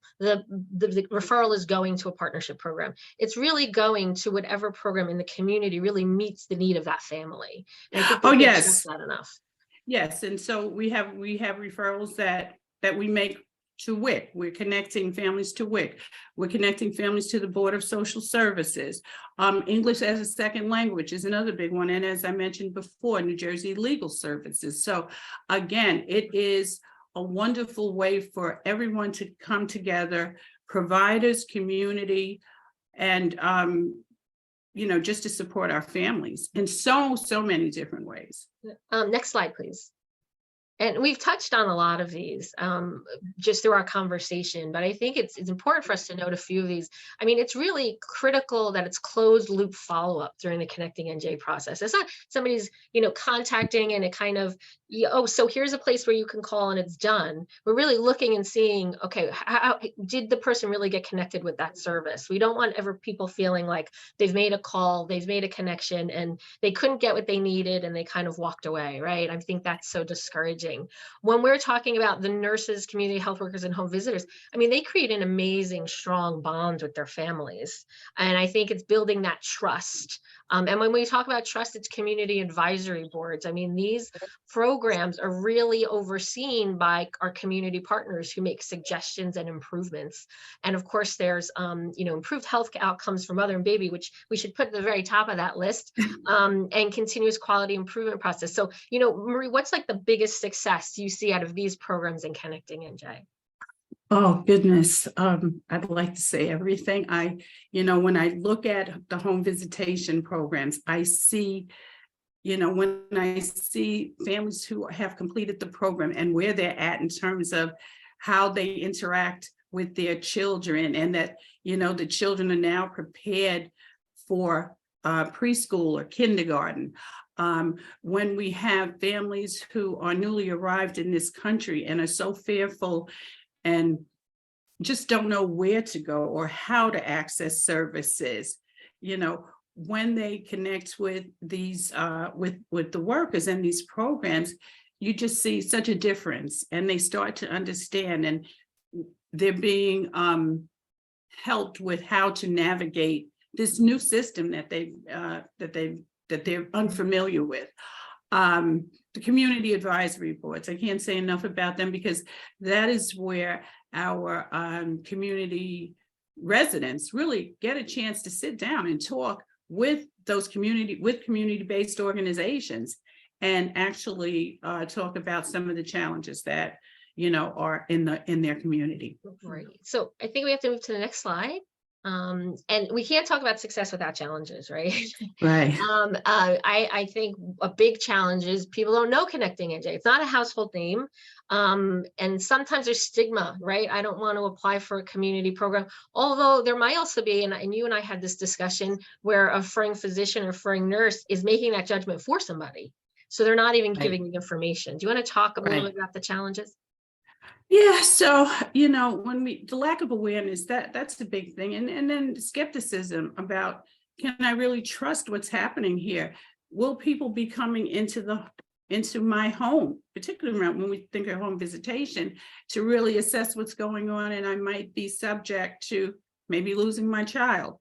referral is going to a partnership program. It's really going to whatever program in the community really meets the need of that family. And I think we can't stress that enough. Yes, and so we have referrals that we make to WIC. We're connecting families to WIC. We're connecting families to the Board of Social Services. English as a second language is another big one. And as I mentioned before, New Jersey Legal Services. So again, it is a wonderful way for everyone to come together, providers, community, and just to support our families in so many different ways. Next slide, please. And we've touched on a lot of these just through our conversation, but I think it's important for us to note a few of these. I mean, it's really critical that it's closed loop follow-up during the Connecting NJ process. It's not somebody's, contacting and it kind of, so here's a place where you can call and it's done. We're really looking and seeing, okay, how did the person really get connected with that service? We don't want ever people feeling like they've made a call, they've made a connection and they couldn't get what they needed and they kind of walked away, right? I think that's so discouraging. messaging. When we're talking about the nurses, community health workers, and home visitors, I mean, they create an amazing, strong bond with their families. And I think it's building that trust. And when we talk about trust, it's community advisory boards. I mean, these programs are really overseen by our community partners who make suggestions and improvements. And of course, there's improved health outcomes for mother and baby, which we should put at the very top of that list, and continuous quality improvement process. So, Marie, what's like the biggest success you see out of these programs in Connecting NJ? Oh, goodness. I'd like to say everything. When I look at the home visitation programs, I see, when I see families who have completed the program and where they're at in terms of how they interact with their children, and that, the children are now prepared for preschool or kindergarten. When we have families who are newly arrived in this country and are so fearful and just don't know where to go or how to access services, when they connect with these with the workers in these programs, you just see such a difference, and they start to understand, and they're being helped with how to navigate this new system that they're unfamiliar with. The community advisory boards, I can't say enough about them, because that is where our community residents really get a chance to sit down and talk with those community-based organizations, and actually talk about some of the challenges that are in their community. Right. So I think we have to move to the next slide. And we can't talk about success without challenges, right? Right. I think a big challenge is people don't know Connecting NJ. It's not a household name. And sometimes there's stigma, right? I don't want to apply for a community program. Although there might also be, and you and I had this discussion, where a referring physician or referring nurse is making that judgment for somebody. So they're not even giving the information. Do you want to talk a little bit about the challenges? Yeah, so when the lack of awareness, that's the big thing, and then skepticism about, can I really trust what's happening here? Will people be coming into my home, particularly when we think of home visitation, to really assess what's going on, and I might be subject to maybe losing my child.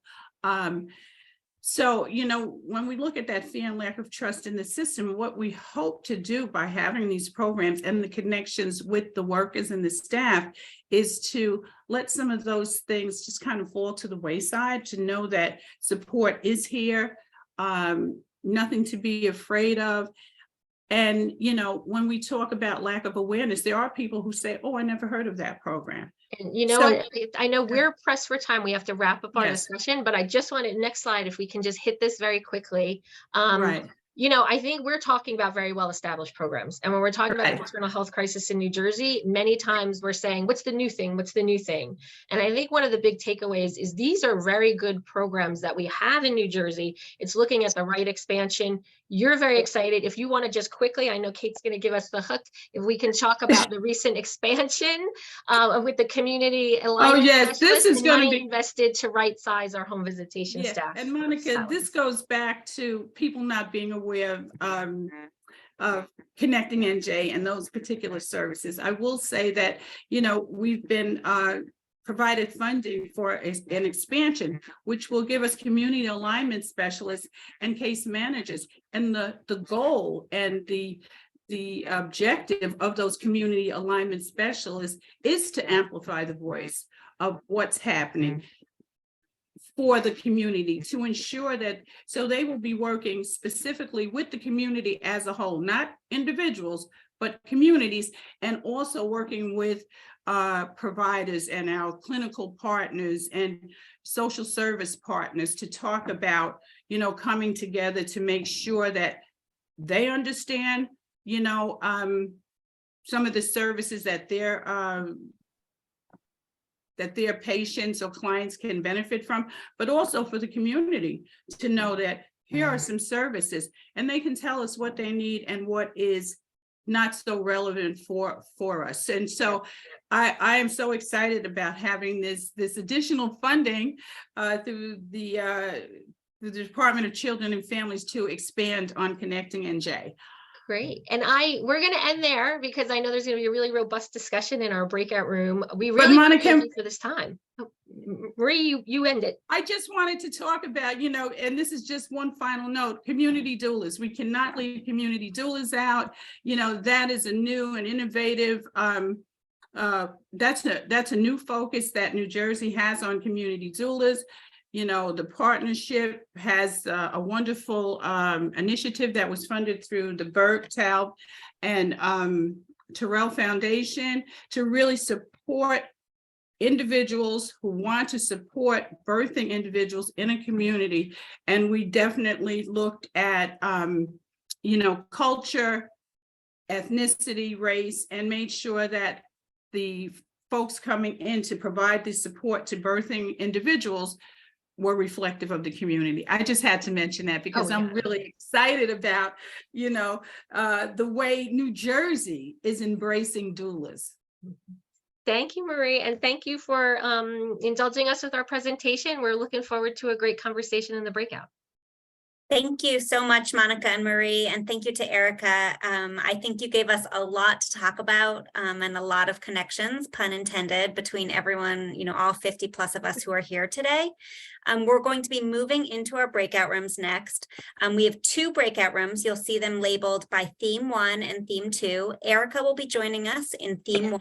So, when we look at that fear and lack of trust in the system, what we hope to do by having these programs and the connections with the workers and the staff is to let some of those things just kind of fall to the wayside, to know that support is here, nothing to be afraid of. And, when we talk about lack of awareness, there are people who say, oh, I never heard of that program. And I know we're pressed for time. We have to wrap up our discussion, but I just wanted, next slide, if we can just hit this very quickly. Right. I think we're talking about very well-established programs. And when we're talking about the maternal health crisis in New Jersey, many times we're saying, what's the new thing? What's the new thing? And I think one of the big takeaways is these are very good programs that we have in New Jersey. It's looking at the right expansion. You're very excited. If you want to just quickly, I know Kate's going to give us the hook, if we can talk about the recent expansion with the community alignment. Oh, yes, this is going to be invested to right size our home visitation staff. And Monica, this goes back to people not being aware of Connecting NJ and those particular services. I will say that, we've been provided funding for an expansion, which will give us community alignment specialists and case managers. And the goal and the objective of those community alignment specialists is to amplify the voice of what's happening for the community, to ensure that, so they will be working specifically with the community as a whole, not individuals, but communities, and also working with providers and our clinical partners and social service partners to talk about, coming together to make sure that they understand, some of the services that their patients or clients can benefit from, but also for the community to know that here are some services, and they can tell us what they need and what is not so relevant for us. And so I am so excited about having this additional funding through the Department of Children and Families to expand on Connecting NJ. Great. And we're going to end there because I know there's going to be a really robust discussion in our breakout room. We But really Monica, thank you for this time. Oh, Marie, you end it. I just wanted to talk about, and this is just one final note, community doulas. We cannot leave community doulas out. That is a new and innovative, that's a new focus that New Jersey has on community doulas. The partnership has a wonderful initiative that was funded through the Berg, Tal, and Terrell Foundation to really support individuals who want to support birthing individuals in a community. And we definitely looked at, culture, ethnicity, race, and made sure that the folks coming in to provide the support to birthing individuals were reflective of the community. I just had to mention that because I'm really excited about, the way New Jersey is embracing doulas. Thank you, Marie, and thank you for indulging us with our presentation. We're looking forward to a great conversation in the breakout. Thank you so much, Monica and Marie, and thank you to Erica. I think you gave us a lot to talk about and a lot of connections, pun intended, between everyone, all 50 plus of us who are here today. We're going to be moving into our breakout rooms next. We have 2 breakout rooms. You'll see them labeled by theme 1 and theme 2. Erica will be joining us in theme 1.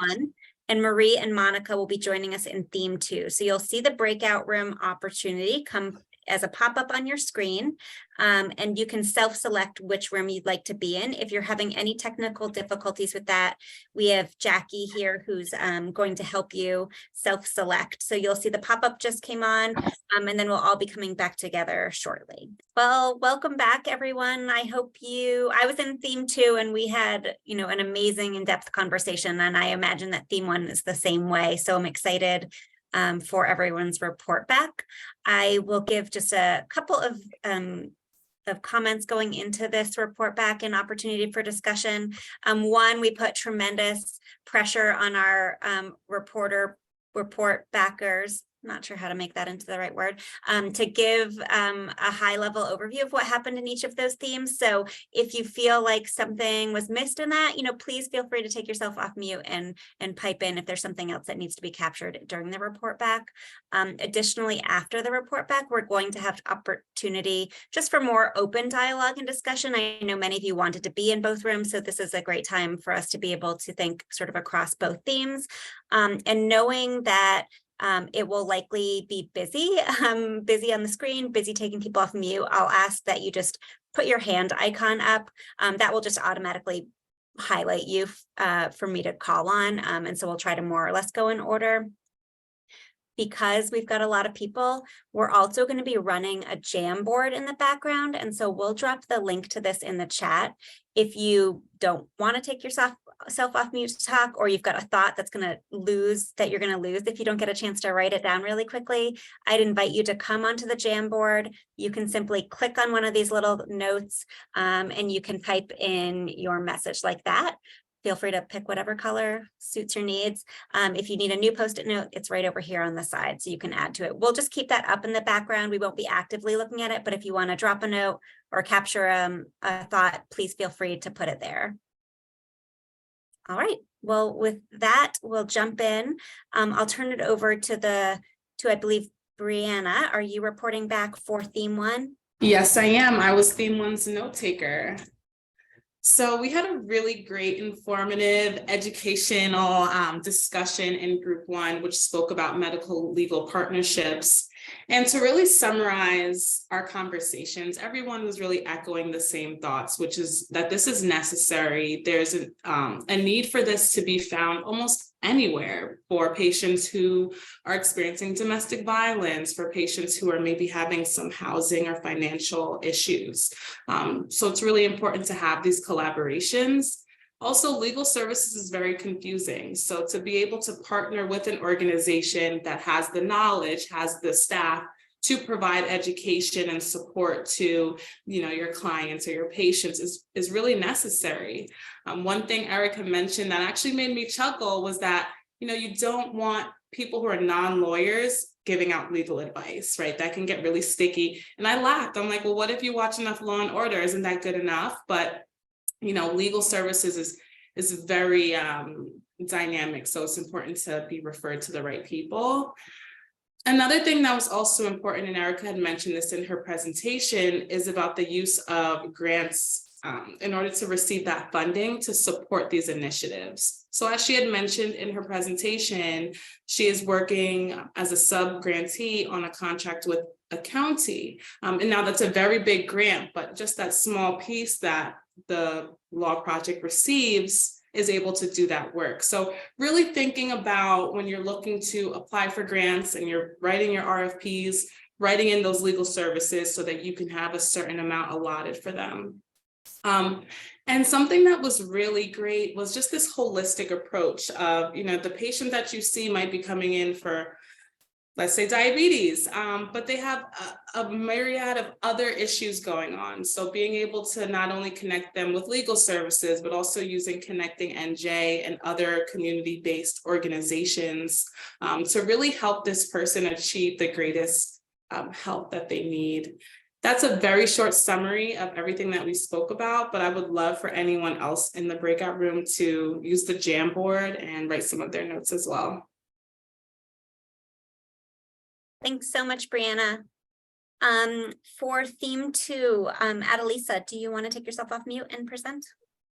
And Marie and Monica will be joining us in theme 2. So you'll see the breakout room opportunity come as a pop-up on your screen, and you can self-select which room you'd like to be in. If you're having any technical difficulties with that, we have Jackie here who's going to help you self-select. So you'll see the pop-up just came on, and then we'll all be coming back together shortly. Well, welcome back, everyone. I was in theme 2 and we had, an amazing in-depth conversation, and I imagine that theme 1 is the same way. So I'm excited for everyone's report back. I will give just a couple of comments going into this report back and opportunity for discussion. One, we put tremendous pressure on our report backers. Not sure how to make that into the right word, to give a high level overview of what happened in each of those themes. So if you feel like something was missed in that, please feel free to take yourself off mute and pipe in if there's something else that needs to be captured during the report back. Additionally, after the report back, we're going to have opportunity just for more open dialogue and discussion. I know many of you wanted to be in both rooms, so this is a great time for us to be able to think sort of across both themes, and knowing that it will likely be busy on the screen, busy taking people off mute. I'll ask that you just put your hand icon up. That will just automatically highlight you for me to call on. And so we'll try to more or less go in order. Because we've got a lot of people, we're also going to be running a Jamboard in the background. And so we'll drop the link to this in the chat. If you don't want to take yourself off mute to talk, or you've got a thought that you're going to lose if you don't get a chance to write it down really quickly, I'd invite you to come onto the Jamboard. You can simply click on one of these little notes and you can type in your message like that. Feel free to pick whatever color suits your needs. If you need a new Post-it note, it's right over here on the side, so you can add to it. We'll just keep that up in the background. We won't be actively looking at it, but if you want to drop a note or capture a thought, please feel free to put it there. All right, well, with that, we'll jump in. I'll turn it over to I believe, Brianna. Are you reporting back for theme 1? Yes, I am. I was theme 1's note taker. So we had a really great, informative, educational discussion in group 1, which spoke about medical legal partnerships. And to really summarize our conversations, everyone was really echoing the same thoughts, which is that this is necessary. There's a need for this to be found almost anywhere for patients who are experiencing domestic violence, for patients who are maybe having some housing or financial issues. So it's really important to have these collaborations. Also, legal services is very confusing. So to be able to partner with an organization that has the knowledge, has the staff to provide education and support to, your clients or your patients is really necessary. One thing Erica mentioned that actually made me chuckle was that, you don't want people who are non-lawyers giving out legal advice, right? That can get really sticky. And I laughed. I'm like, well, what if you watch enough Law and Order? Isn't that good enough? But legal services is very dynamic, so it's important to be referred to the right people. Another thing that was also important, and Erica had mentioned this in her presentation, is about the use of grants in order to receive that funding to support these initiatives. So as she had mentioned in her presentation, she is working as a sub-grantee on a contract with a county. And now that's a very big grant, but just that small piece that the law project receives is able to do that work. So really thinking about when you're looking to apply for grants and you're writing your RFPs, writing in those legal services so that you can have a certain amount allotted for them. And something that was really great was just this holistic approach of, the patient that you see might be coming in for, let's say, diabetes, but they have a myriad of other issues going on. So being able to not only connect them with legal services, but also using Connecting NJ and other community-based organizations to really help this person achieve the greatest help that they need. That's a very short summary of everything that we spoke about, but I would love for anyone else in the breakout room to use the Jamboard and write some of their notes as well. Thanks so much, Brianna. For theme 2, Adelisa, do you want to take yourself off mute and present?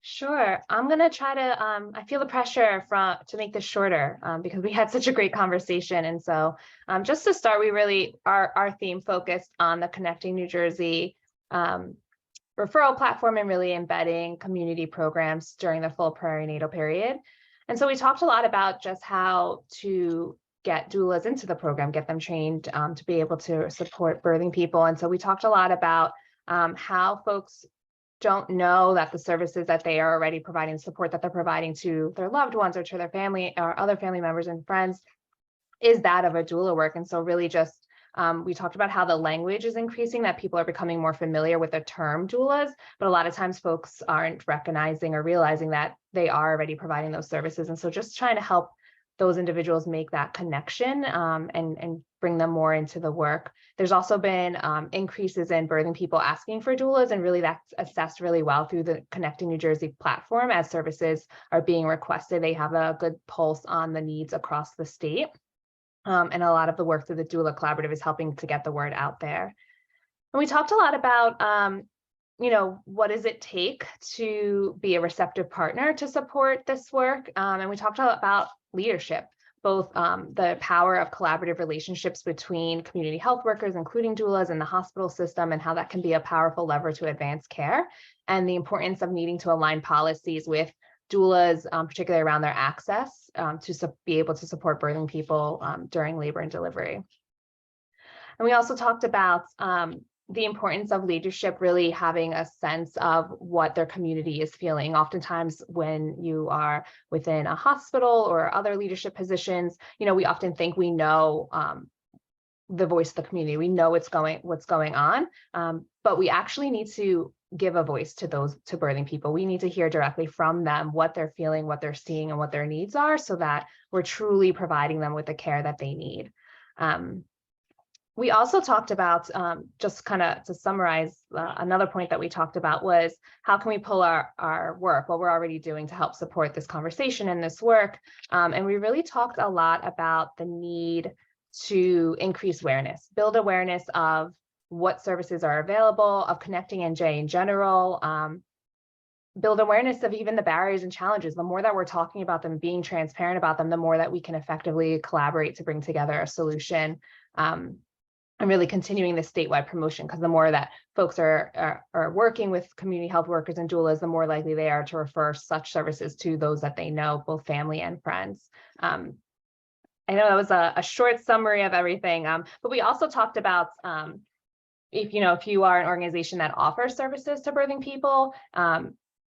Sure. I'm going to try to, I feel the pressure to make this shorter because we had such a great conversation. And so just to start, we really, our theme focused on the Connecting New Jersey referral platform and really embedding community programs during the full perinatal period. And so we talked a lot about just how to get doulas into the program, get them trained to be able to support birthing people. And so we talked a lot about how folks don't know that the services that they are already providing, support that they're providing to their loved ones or to their family or other family members and friends is that of a doula work. And so really just, we talked about how the language is increasing, that people are becoming more familiar with the term doulas, but a lot of times folks aren't recognizing or realizing that they are already providing those services. And so just trying to help those individuals make that connection and bring them more into the work. There's also been increases in birthing people asking for doulas, and really that's assessed really well through the Connecting New Jersey platform as services are being requested. They have a good pulse on the needs across the state. And a lot of the work through the Doula Collaborative is helping to get the word out there. And we talked a lot about what does it take to be a receptive partner to support this work? And we talked a lot about leadership, both the power of collaborative relationships between community health workers, including doulas, and the hospital system, and how that can be a powerful lever to advance care, and the importance of needing to align policies with doulas, particularly around their access to be able to support birthing people during labor and delivery. And we also talked about the importance of leadership really having a sense of what their community is feeling. Oftentimes when you are within a hospital or other leadership positions, we often think we know the voice of the community. We know what's going on, but we actually need to give a voice to birthing people. We need to hear directly from them what they're feeling, what they're seeing, and what their needs are, so that we're truly providing them with the care that they need. We also talked about, just kind of to summarize, another point that we talked about was how can we pull our work, what we're already doing to help support this conversation and this work. And we really talked a lot about the need to increase awareness, build awareness of what services are available, of Connecting NJ in general, build awareness of even the barriers and challenges. The more that we're talking about them, being transparent about them, the more that we can effectively collaborate to bring together a solution. And really continuing the statewide promotion, because the more that folks are working with community health workers and doulas, the more likely they are to refer such services to those that they know, both family and friends. I know that was a short summary of everything, but we also talked about if you are an organization that offers services to birthing people,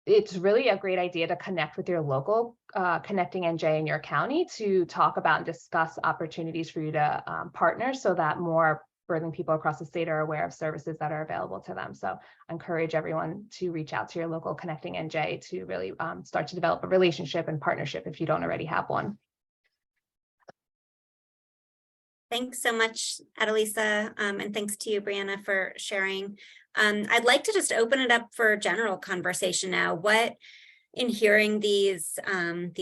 it's really a great idea to connect with your local Connecting NJ in your county to talk about and discuss opportunities for you to partner, so that more birthing people across the state are aware of services that are available to them. So I encourage everyone to reach out to your local Connecting NJ to really start to develop a relationship and partnership if you don't already have one. Thanks so much, Adelisa, and thanks to you, Brianna, for sharing. I'd like to just open it up for general conversation now. What, in hearing these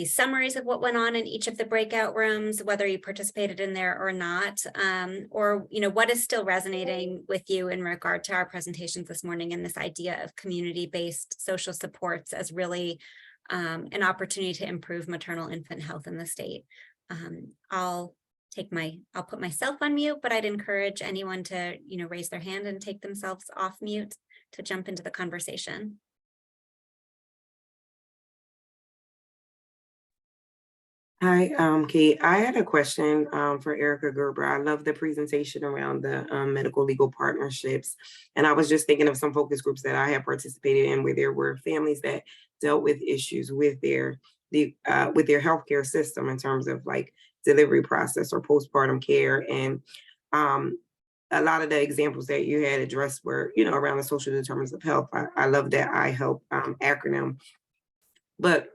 summaries of what went on in each of the breakout rooms, whether you participated in there or not, or what is still resonating with you in regard to our presentations this morning and this idea of community-based social supports as really an opportunity to improve maternal infant health in the state. I'll put myself on mute, but I'd encourage anyone to, raise their hand and take themselves off mute to jump into the conversation. Hi, Kate. I had a question for Erica Gerber. I love the presentation around the medical legal partnerships. And I was just thinking of some focus groups that I have participated in where there were families that dealt with issues with their healthcare system in terms of like delivery process or postpartum care. And a lot of the examples that you had addressed were, around the social determinants of health. I love that IHELP acronym. But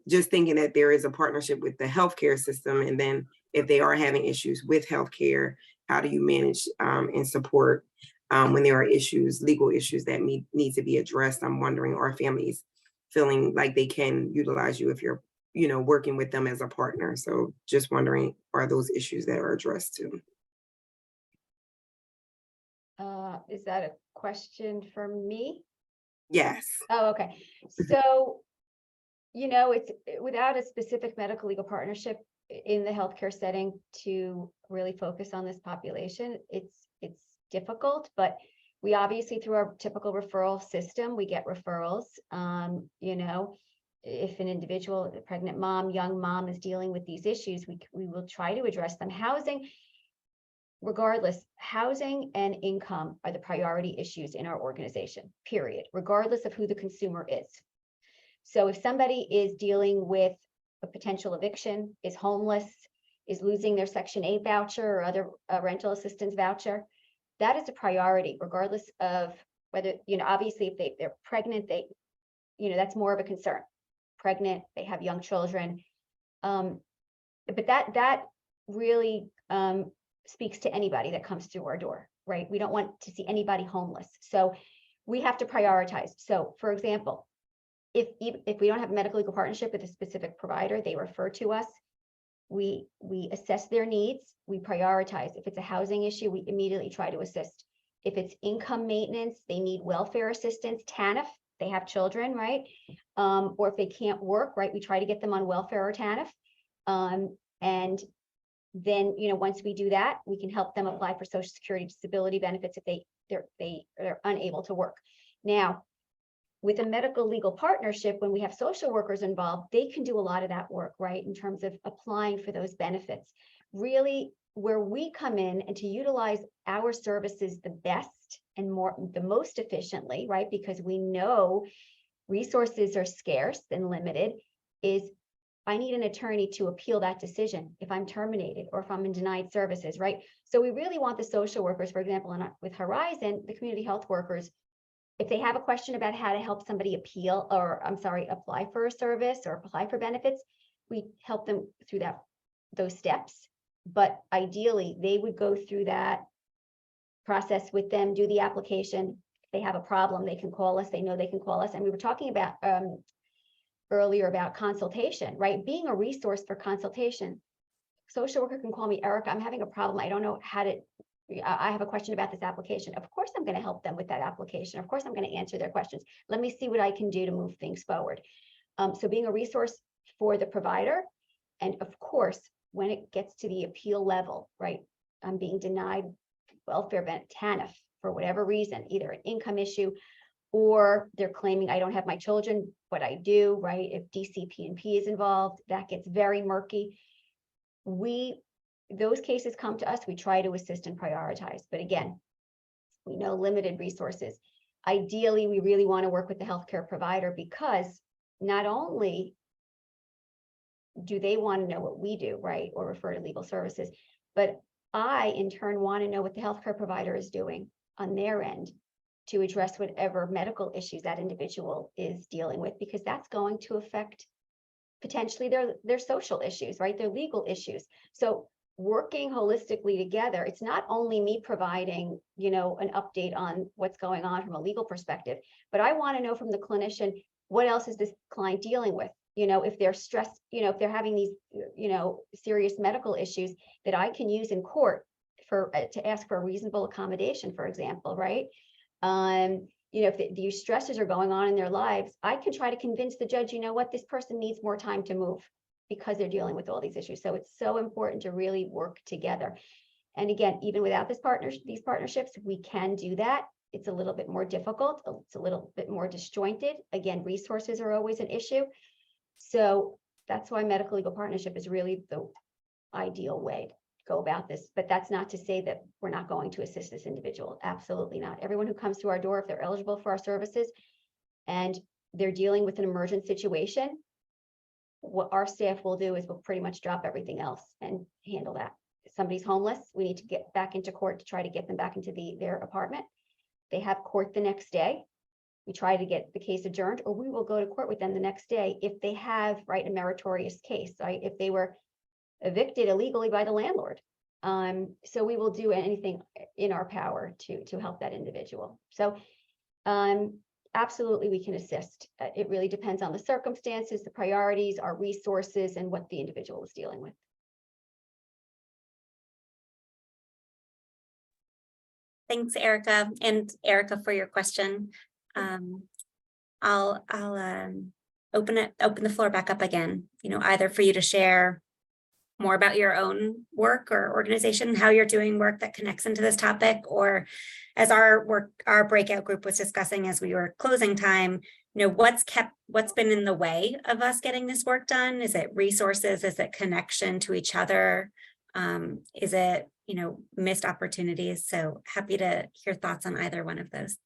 just thinking that there is a partnership with the healthcare system, and then if they are having issues with healthcare, how do you manage and support when there are issues, legal issues that need to be addressed? I'm wondering, are families feeling like they can utilize you if you're, working with them as a partner? So just wondering, are those issues that are addressed too? Is that a question for me? Yes. Oh, okay. So, it's without a specific medical legal partnership in the healthcare setting to really focus on this population, it's difficult, but we obviously, through our typical referral system, we get referrals. If an individual, a pregnant mom, young mom is dealing with these issues, we will try to address them. Housing, regardless, housing and income are the priority issues in our organization, period, regardless of who the consumer is. So if somebody is dealing with a potential eviction, is homeless, is losing their Section 8 voucher or other rental assistance voucher, that is a priority, regardless of whether, obviously if they're pregnant, that's more of a concern. Pregnant, they have young children. But that really speaks to anybody that comes through our door, right? We don't want to see anybody homeless. So we have to prioritize. So for example, if we don't have a medical legal partnership with a specific provider, they refer to us. We assess their needs, we prioritize. If it's a housing issue, we immediately try to assist. If it's income maintenance, they need welfare assistance, TANF, they have children, right? Or if they can't work, right, we try to get them on welfare or TANF. And then, once we do that, we can help them apply for Social Security disability benefits if they're unable to work. Now, with a medical legal partnership, when we have social workers involved, they can do a lot of that work, right? In terms of applying for those benefits. Really, where we come in and to utilize our services the best and the most efficiently, right? Because we know resources are scarce and limited, is I need an attorney to appeal that decision if I'm terminated or if I'm in denied services, right? So we really want the social workers, for example, with Horizon, the community health workers, if they have a question about how to help somebody apply for a service or apply for benefits, we help them through those steps. But ideally, they would go through that process with them, do the application. If they have a problem, they can call us. They know they can call us. And we were talking about earlier about consultation, right? Being a resource for consultation. Social worker can call me, Erica, I'm having a problem. I don't know I have a question about this application. Of course, I'm going to help them with that application. Of course, I'm going to answer their questions. Let me see what I can do to move things forward. So being a resource for the provider. And of course, when it gets to the appeal level, right? I'm being denied welfare benefit, TANF, for whatever reason, either an income issue or they're claiming I don't have my children, but I do, right? If DCP&P is involved, that gets very murky. Those cases come to us, we try to assist and prioritize. But again, we know limited resources. Ideally, we really want to work with the healthcare provider because not only do they want to know what we do, right? Or refer to legal services, but I, in turn, want to know what the healthcare provider is doing on their end to address whatever medical issues that individual is dealing with, because that's going to affect potentially their social issues, right? Their legal issues. So working holistically together, it's not only me providing, an update on what's going on from a legal perspective, but I want to know from the clinician, what else is this client dealing with? If they're stressed, if they're having these, serious medical issues that I can use in court to ask for a reasonable accommodation, for example, right? If these stresses are going on in their lives, I can try to convince the judge, what, this person needs more time to move because they're dealing with all these issues. So it's so important to really work together. And again, even without these partnerships, we can do that. It's a little bit more difficult. It's a little bit more disjointed. Again, resources are always an issue. So that's why medical legal partnership is really the ideal way to go about this. But that's not to say that we're not going to assist this individual. Absolutely not. Everyone who comes to our door, if they're eligible for our services and they're dealing with an emergent situation, what our staff will do is we'll pretty much drop everything else and handle that. If somebody's homeless, we need to get back into court to try to get them back into their apartment. They have court the next day. We try to get the case adjourned, or we will go to court with them the next day if they have, right, a meritorious case, right? If they were evicted illegally by the landlord. So we will do anything in our power to help that individual. So absolutely, we can assist. It really depends on the circumstances, the priorities, our resources, and what the individual is dealing with. Thanks, Erica, and Erica for your question. I'll open the floor back up again, either for you to share more about your own work or organization, how you're doing work that connects into this topic, or as our breakout group was discussing as we were closing time, what's been in the way of us getting this work done? Is it resources? Is it connection to each other? Is it, missed opportunities? So happy to hear thoughts on either one of those.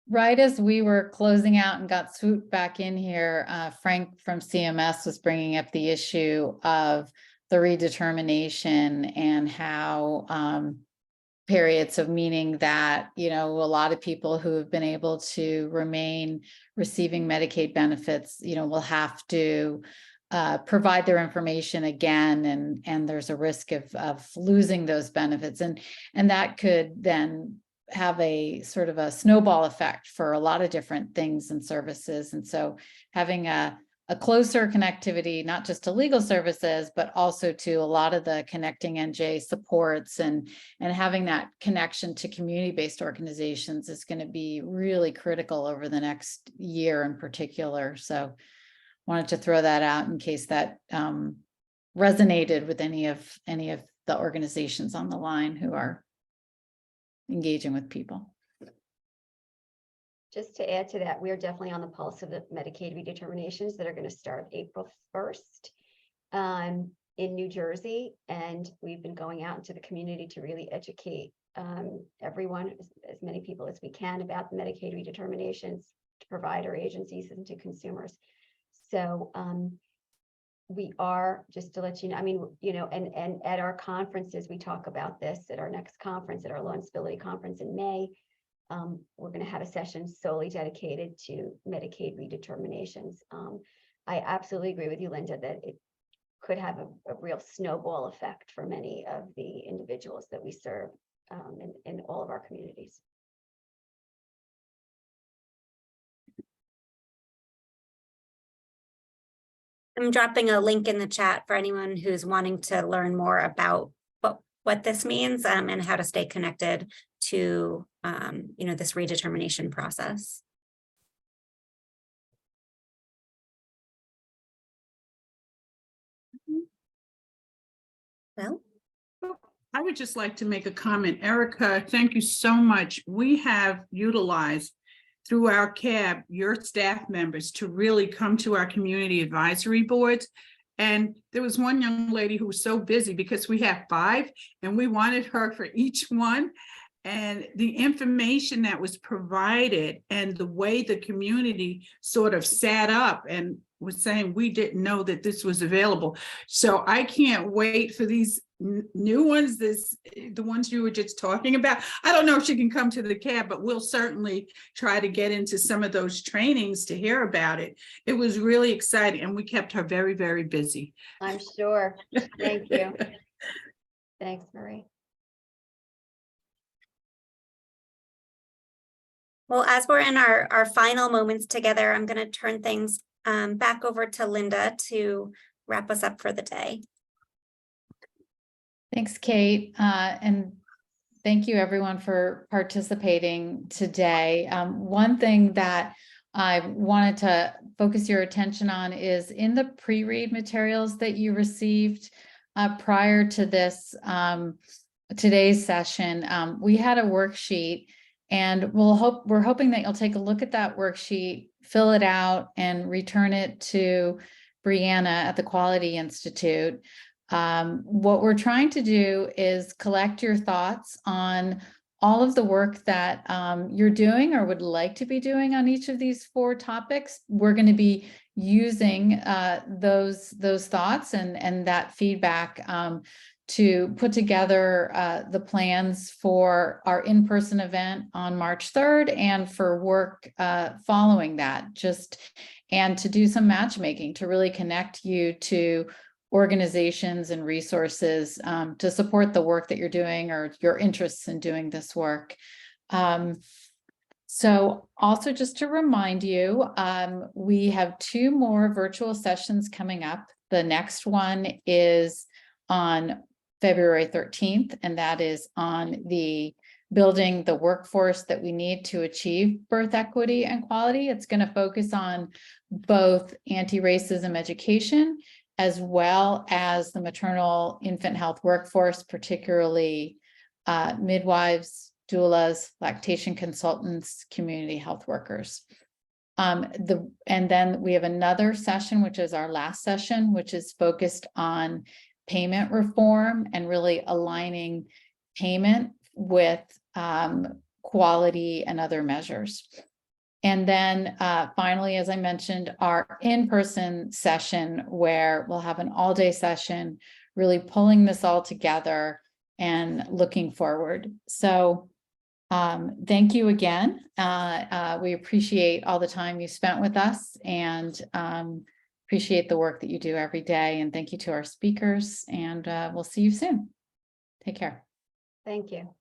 Right as we were closing out and got swooped back in here, Frank from CMS was bringing up the issue of the redetermination and how periods of meaning that, a lot of people who have been able to remain receiving Medicaid benefits, will have to provide their information again, and there's a risk of losing those benefits, and that could then have a sort of a snowball effect for a lot of different things and services. And so having a closer connectivity, not just to legal services, but also to a lot of the Connecting NJ supports and having that connection to community-based organizations is going to be really critical over the next year in particular. So wanted to throw that out in case that resonated with any of the organizations on the line who are engaging with people. Just to add to that, we are definitely on the pulse of the Medicaid redeterminations that are going to start April 1st in New Jersey. And we've been going out into the community to really educate everyone, as many people as we can, about the Medicaid redeterminations to provider agencies and to consumers. So we are, just to let you know, and at our conferences, we talk about this at our next conference, at our Law and Disability Conference in May. We're going to have a session solely dedicated to Medicaid redeterminations. I absolutely agree with you, Linda, that it could have a real snowball effect for many of the individuals that we serve in all of our communities. I'm dropping a link in the chat for anyone who's wanting to learn more about what this means and how to stay connected to this redetermination process. Well, I would just like to make a comment. Erica, thank you so much. We have utilized through our CAB, your staff members to really come to our community advisory boards. And there was one young lady who was so busy because we have 5 and we wanted her for each one. And the information that was provided and the way the community sort of sat up and was saying, we didn't know that this was available. So I can't wait for these new ones, the ones you were just talking about. I don't know if she can come to the CAB, but we'll certainly try to get into some of those trainings to hear about it. It was really exciting, and we kept her very, very busy. I'm sure. Thank you. Thanks, Marie. Well, as we're in our final moments together, I'm going to turn things back over to Linda to wrap us up for the day. Thanks, Kate. And thank you everyone for participating today. One thing that I wanted to focus your attention on is in the pre-read materials that you received prior to this today's session, we had a worksheet, and we're hoping that you'll take a look at that worksheet, fill it out, and return it to Brianna at the Quality Institute. What we're trying to do is collect your thoughts on all of the work that you're doing or would like to be doing on each of these 4 topics. We're going to be using those thoughts and that feedback to put together the plans for our in-person event on March 3rd and for work following that, and to do some matchmaking to really connect you to organizations and resources to support the work that you're doing or your interests in doing this work. So also just to remind you, we have 2 more virtual sessions coming up. The next one is on February 13th, and that is on the building the workforce that we need to achieve birth equity and quality. It's going to focus on both anti-racism education as well as the maternal infant health workforce, particularly midwives, doulas, lactation consultants, community health workers. And then we have another session, which is our last session, which is focused on payment reform and really aligning payment with quality and other measures. And then finally, as I mentioned, our in-person session where we'll have an all-day session, really pulling this all together and looking forward. So thank you again. We appreciate all the time you spent with us, and appreciate the work that you do every day. And thank you to our speakers, and we'll see you soon. Take care. Thank you.